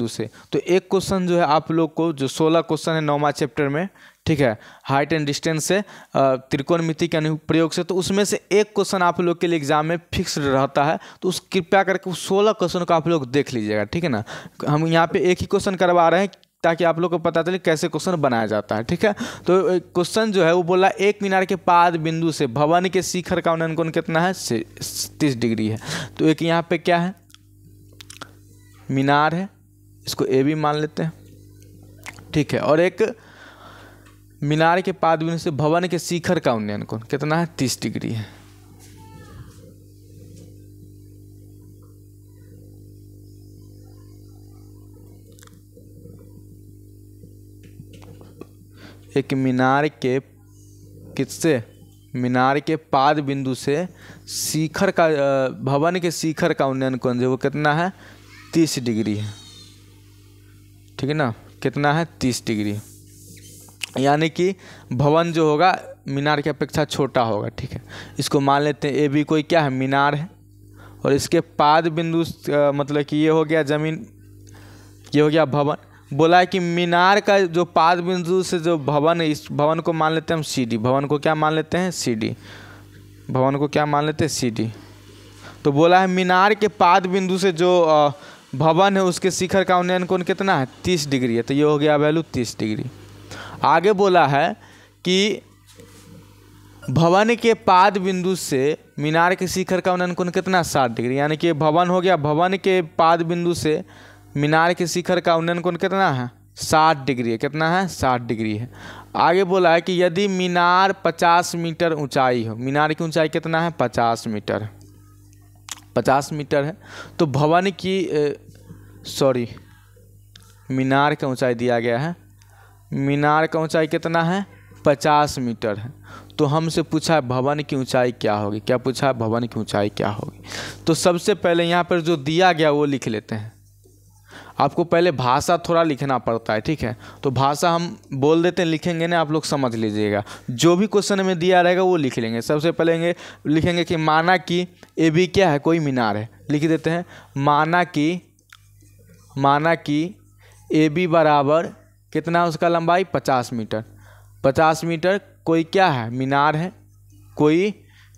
से, तो एक क्वेश्चन जो है आप लोग को जो 16 क्वेश्चन है 9वां चैप्टर में, ठीक है, हाइट एंड डिस्टेंस से त्रिकोणमिति के अनुप्रयोग से, तो उसमें से एक क्वेश्चन आप लोग के लिए एग्जाम में फिक्स रहता है। तो उस कृपया करके उस 16 क्वेश्चन को आप लोग देख लीजिएगा। ठीक है ना, हम यहाँ पे एक ही क्वेश्चन करवा रहे हैं ताकि आप लोग को पता चले कैसे क्वेश्चन बनाया जाता है। ठीक है, तो क्वेश्चन जो है वो बोला एक मीनार के पाद बिंदु से भवन के शिखर का उन्नयन कोण कितना है, 30 डिग्री है। तो एक यहाँ पे क्या है, मीनार है, इसको ए बी मान लेते हैं। ठीक है, और एक मीनार के पाद बिंदु से भवन के शिखर का उन्नयन कोण कितना है, 30 डिग्री है। एक मीनार के किससे, मीनार के पाद बिंदु से शिखर का भवन के शिखर का उन्नयन कोण जो वो कितना है, 30 डिग्री है। ठीक है ना, कितना है, 30 डिग्री, यानी कि भवन जो होगा मीनार की अपेक्षा छोटा होगा। ठीक है, इसको मान लेते हैं ए बी कोई क्या है, मीनार है, और इसके पाद बिंदु मतलब कि ये हो गया जमीन, ये हो गया भवन। बोला है कि मीनार का जो पाद बिंदु से जो भवन है, इस भवन को मान लेते हैं हम सी डी, भवन को क्या मान लेते हैं, सी डी, भवन को क्या मान लेते हैं, सी डी। तो बोला है मीनार के पाद बिंदु से जो भवन है उसके शिखर का उन्नयन कोण कितना है, 30 डिग्री है। तो ये हो गया वैल्यू 30 डिग्री। आगे बोला है कि भवन के पाद बिंदु से मीनार के शिखर का उन्नयन कोण कितना, 60 डिग्री, यानी कि भवन हो गया, भवन के पाद बिंदु से मीनार के शिखर का उन्नयन कोण कितना है, 60 डिग्री है। कितना है, 60 डिग्री है। आगे बोला है कि यदि मीनार 50 मीटर ऊंचाई हो, मीनार की ऊंचाई कितना है, 50 मीटर, 50 मीटर है, तो भवन की मीनार का ऊंचाई दिया गया है, मीनार का ऊंचाई कितना है, 50 मीटर है। तो हमसे पूछा है भवन की ऊंचाई क्या होगी, क्या पूछा है, भवन की ऊंचाई क्या होगी। तो सबसे पहले यहाँ पर जो दिया गया वो लिख लेते हैं। आपको पहले भाषा थोड़ा लिखना पड़ता है। ठीक है, तो भाषा हम बोल देते हैं, लिखेंगे ना, आप लोग समझ लीजिएगा। जो भी क्वेश्चन में दिया रहेगा वो लिख लेंगे। सबसे पहले लिखेंगे कि माना कि ए बी क्या है, कोई मीनार है, लिख देते हैं माना कि ए बी बराबर कितना है, उसका लंबाई 50 मीटर, 50 मीटर कोई क्या है, मीनार है, कोई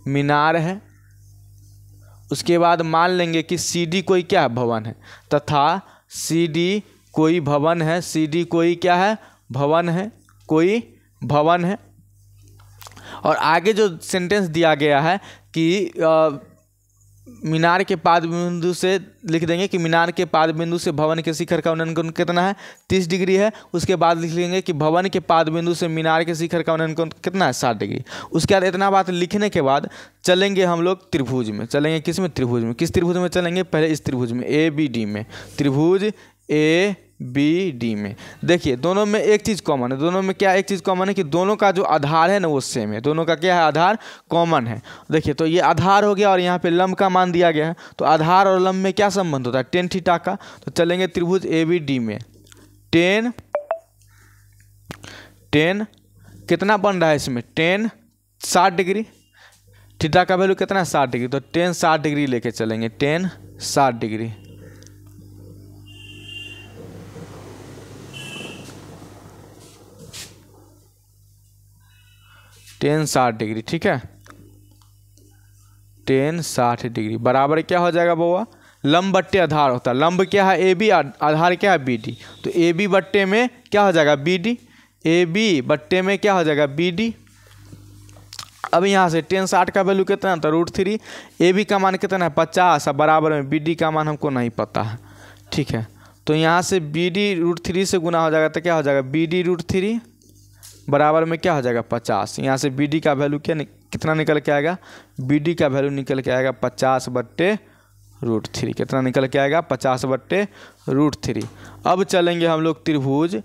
मीनार है। उसके बाद मान लेंगे कि सी डी कोई क्या है, भवन है, तथा सी डी कोई भवन है, सी डी कोई क्या है, भवन है, कोई भवन है। और आगे जो सेंटेंस दिया गया है कि मीनार के पाद बिंदु से लिख देंगे कि मीनार के पाद बिंदु से भवन के शिखर का उन्नयन कोण कितना है, 30 डिग्री है। उसके बाद लिख लेंगे कि भवन के पाद बिंदु से मीनार के शिखर का उन्नयन कोण कितना है, 60 डिग्री। उसके बाद इतना बात लिखने के बाद चलेंगे हम लोग त्रिभुज में, चलेंगे किस में, त्रिभुज में। किस त्रिभुज में चलेंगे, पहले इस त्रिभुज में, ए बी डी में, त्रिभुज ए बी डी में। देखिए दोनों में एक चीज़ कॉमन है, दोनों में क्या एक चीज़ कॉमन है कि दोनों का जो आधार है ना वो सेम है, दोनों का क्या है, आधार कॉमन है। देखिए तो ये आधार हो गया और यहाँ पे लंब का मान दिया गया है। तो आधार और लंब में क्या संबंध होता है, टेन थीटा का। तो चलेंगे त्रिभुज ए बी डी में, टेन कितना बन रहा है इसमें, टेन 60 डिग्री, थीटा का वैल्यू कितना है, 60 डिग्री। तो टेन 60 डिग्री लेके चलेंगे, टेन 60 डिग्री, टेन 60 डिग्री। ठीक है, टेन 60 डिग्री बराबर क्या हो जाएगा बउआ, लंब बट्टे आधार होता है। लंब क्या है, ए बी, आधार क्या है, बी डी। तो ए बी बट्टे में क्या हो जाएगा, बी डी, ए बी बट्टे में क्या हो जाएगा, बी डी। अब यहाँ से टेन 60 का वैल्यू कितना है, तो √3, ए बी का मान कितना है, 50, और बराबर में बी डी का मान हमको नहीं पता है। ठीक है, तो यहाँ से बी डी √3 से गुना हो जाएगा, तो क्या हो जाएगा, बी डी √3 बराबर में क्या हो जाएगा, 50। यहाँ से बी डी का वैल्यू कितना निकल के आएगा, बी डी का वैल्यू निकल के आएगा 50/√3। कितना निकल के आएगा, 50/√3। अब चलेंगे हम लोग त्रिभुज,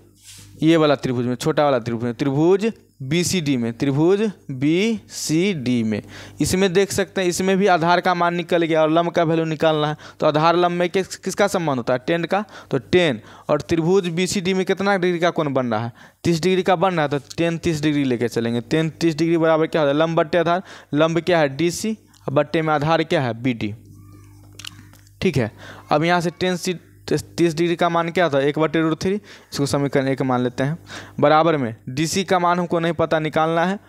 ये वाला त्रिभुज में, छोटा वाला त्रिभुज में, त्रिभुज बी सी डी में, त्रिभुज बी सी डी में। इसमें देख सकते हैं, इसमें भी आधार का मान निकल गया और लंब का वैल्यू निकालना है। तो आधार लंब में किसका संबंध होता है, टेन का। तो टेन, और त्रिभुज बी सी डी में कितना डिग्री का कोण बन रहा है, 30 डिग्री का बन रहा है। तो टेन 30 डिग्री लेके चलेंगे, टेन 30 डिग्री बराबर क्या होता है, लंब बट्टे आधार, लंब क्या है, डी सी, और बट्टे में आधार क्या है, बी डी। ठीक है, अब यहाँ से टेन 30 डिग्री का मान क्या था, 1/√3, इसको समीकरण 1 मान लेते हैं। बराबर में DC का मान हमको नहीं पता, निकालना है।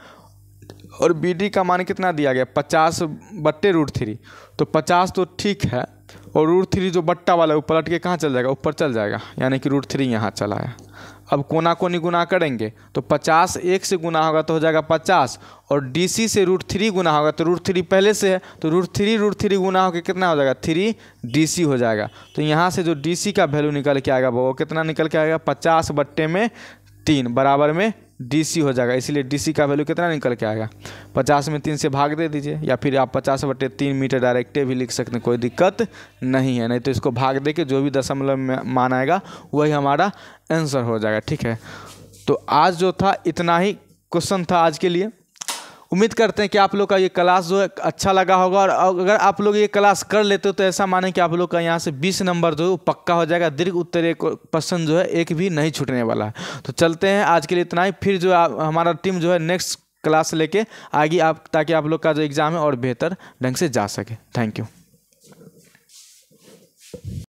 और BD का मान कितना दिया गया, 50/√3। तो 50 तो ठीक है, और √3 जो बट्टा वाला है वो पलट के कहाँ चल जाएगा, ऊपर चल जाएगा, यानी कि √3 यहाँ चला है। अब कोना कोनी गुना करेंगे तो 50 1 से गुना होगा तो हो जाएगा 50, और DC से √3 गुना होगा तो √3 पहले से है तो √3 गुना होकर कितना हो जाएगा 3 DC हो जाएगा। तो यहाँ से जो DC का वैल्यू निकल के आएगा वो कितना निकल के आएगा 50/3 बराबर में DC हो जाएगा। इसीलिए DC का वैल्यू कितना निकल के आएगा 50 में 3 से भाग दे दीजिए, या फिर आप 50/3 मीटर डायरेक्टे भी लिख सकते हैं, कोई दिक्कत नहीं है। नहीं तो इसको भाग दे के जो भी दशमलव में मान आएगा वही हमारा आंसर हो जाएगा। ठीक है, तो आज जो था इतना ही क्वेश्चन था आज के लिए। उम्मीद करते हैं कि आप लोग का ये क्लास जो है अच्छा लगा होगा, और अगर आप लोग ये क्लास कर लेते हो तो ऐसा माने कि आप लोग का यहाँ से 20 नंबर जो है वो पक्का हो जाएगा। दीर्घ उत्तरीय प्रश्न जो है एक भी नहीं छूटने वाला है। तो चलते हैं आज के लिए इतना ही, फिर जो हमारा टीम जो है नेक्स्ट क्लास लेके आगे ताकि आप लोग का जो एग्ज़ाम है और बेहतर ढंग से जा सके। Thank you.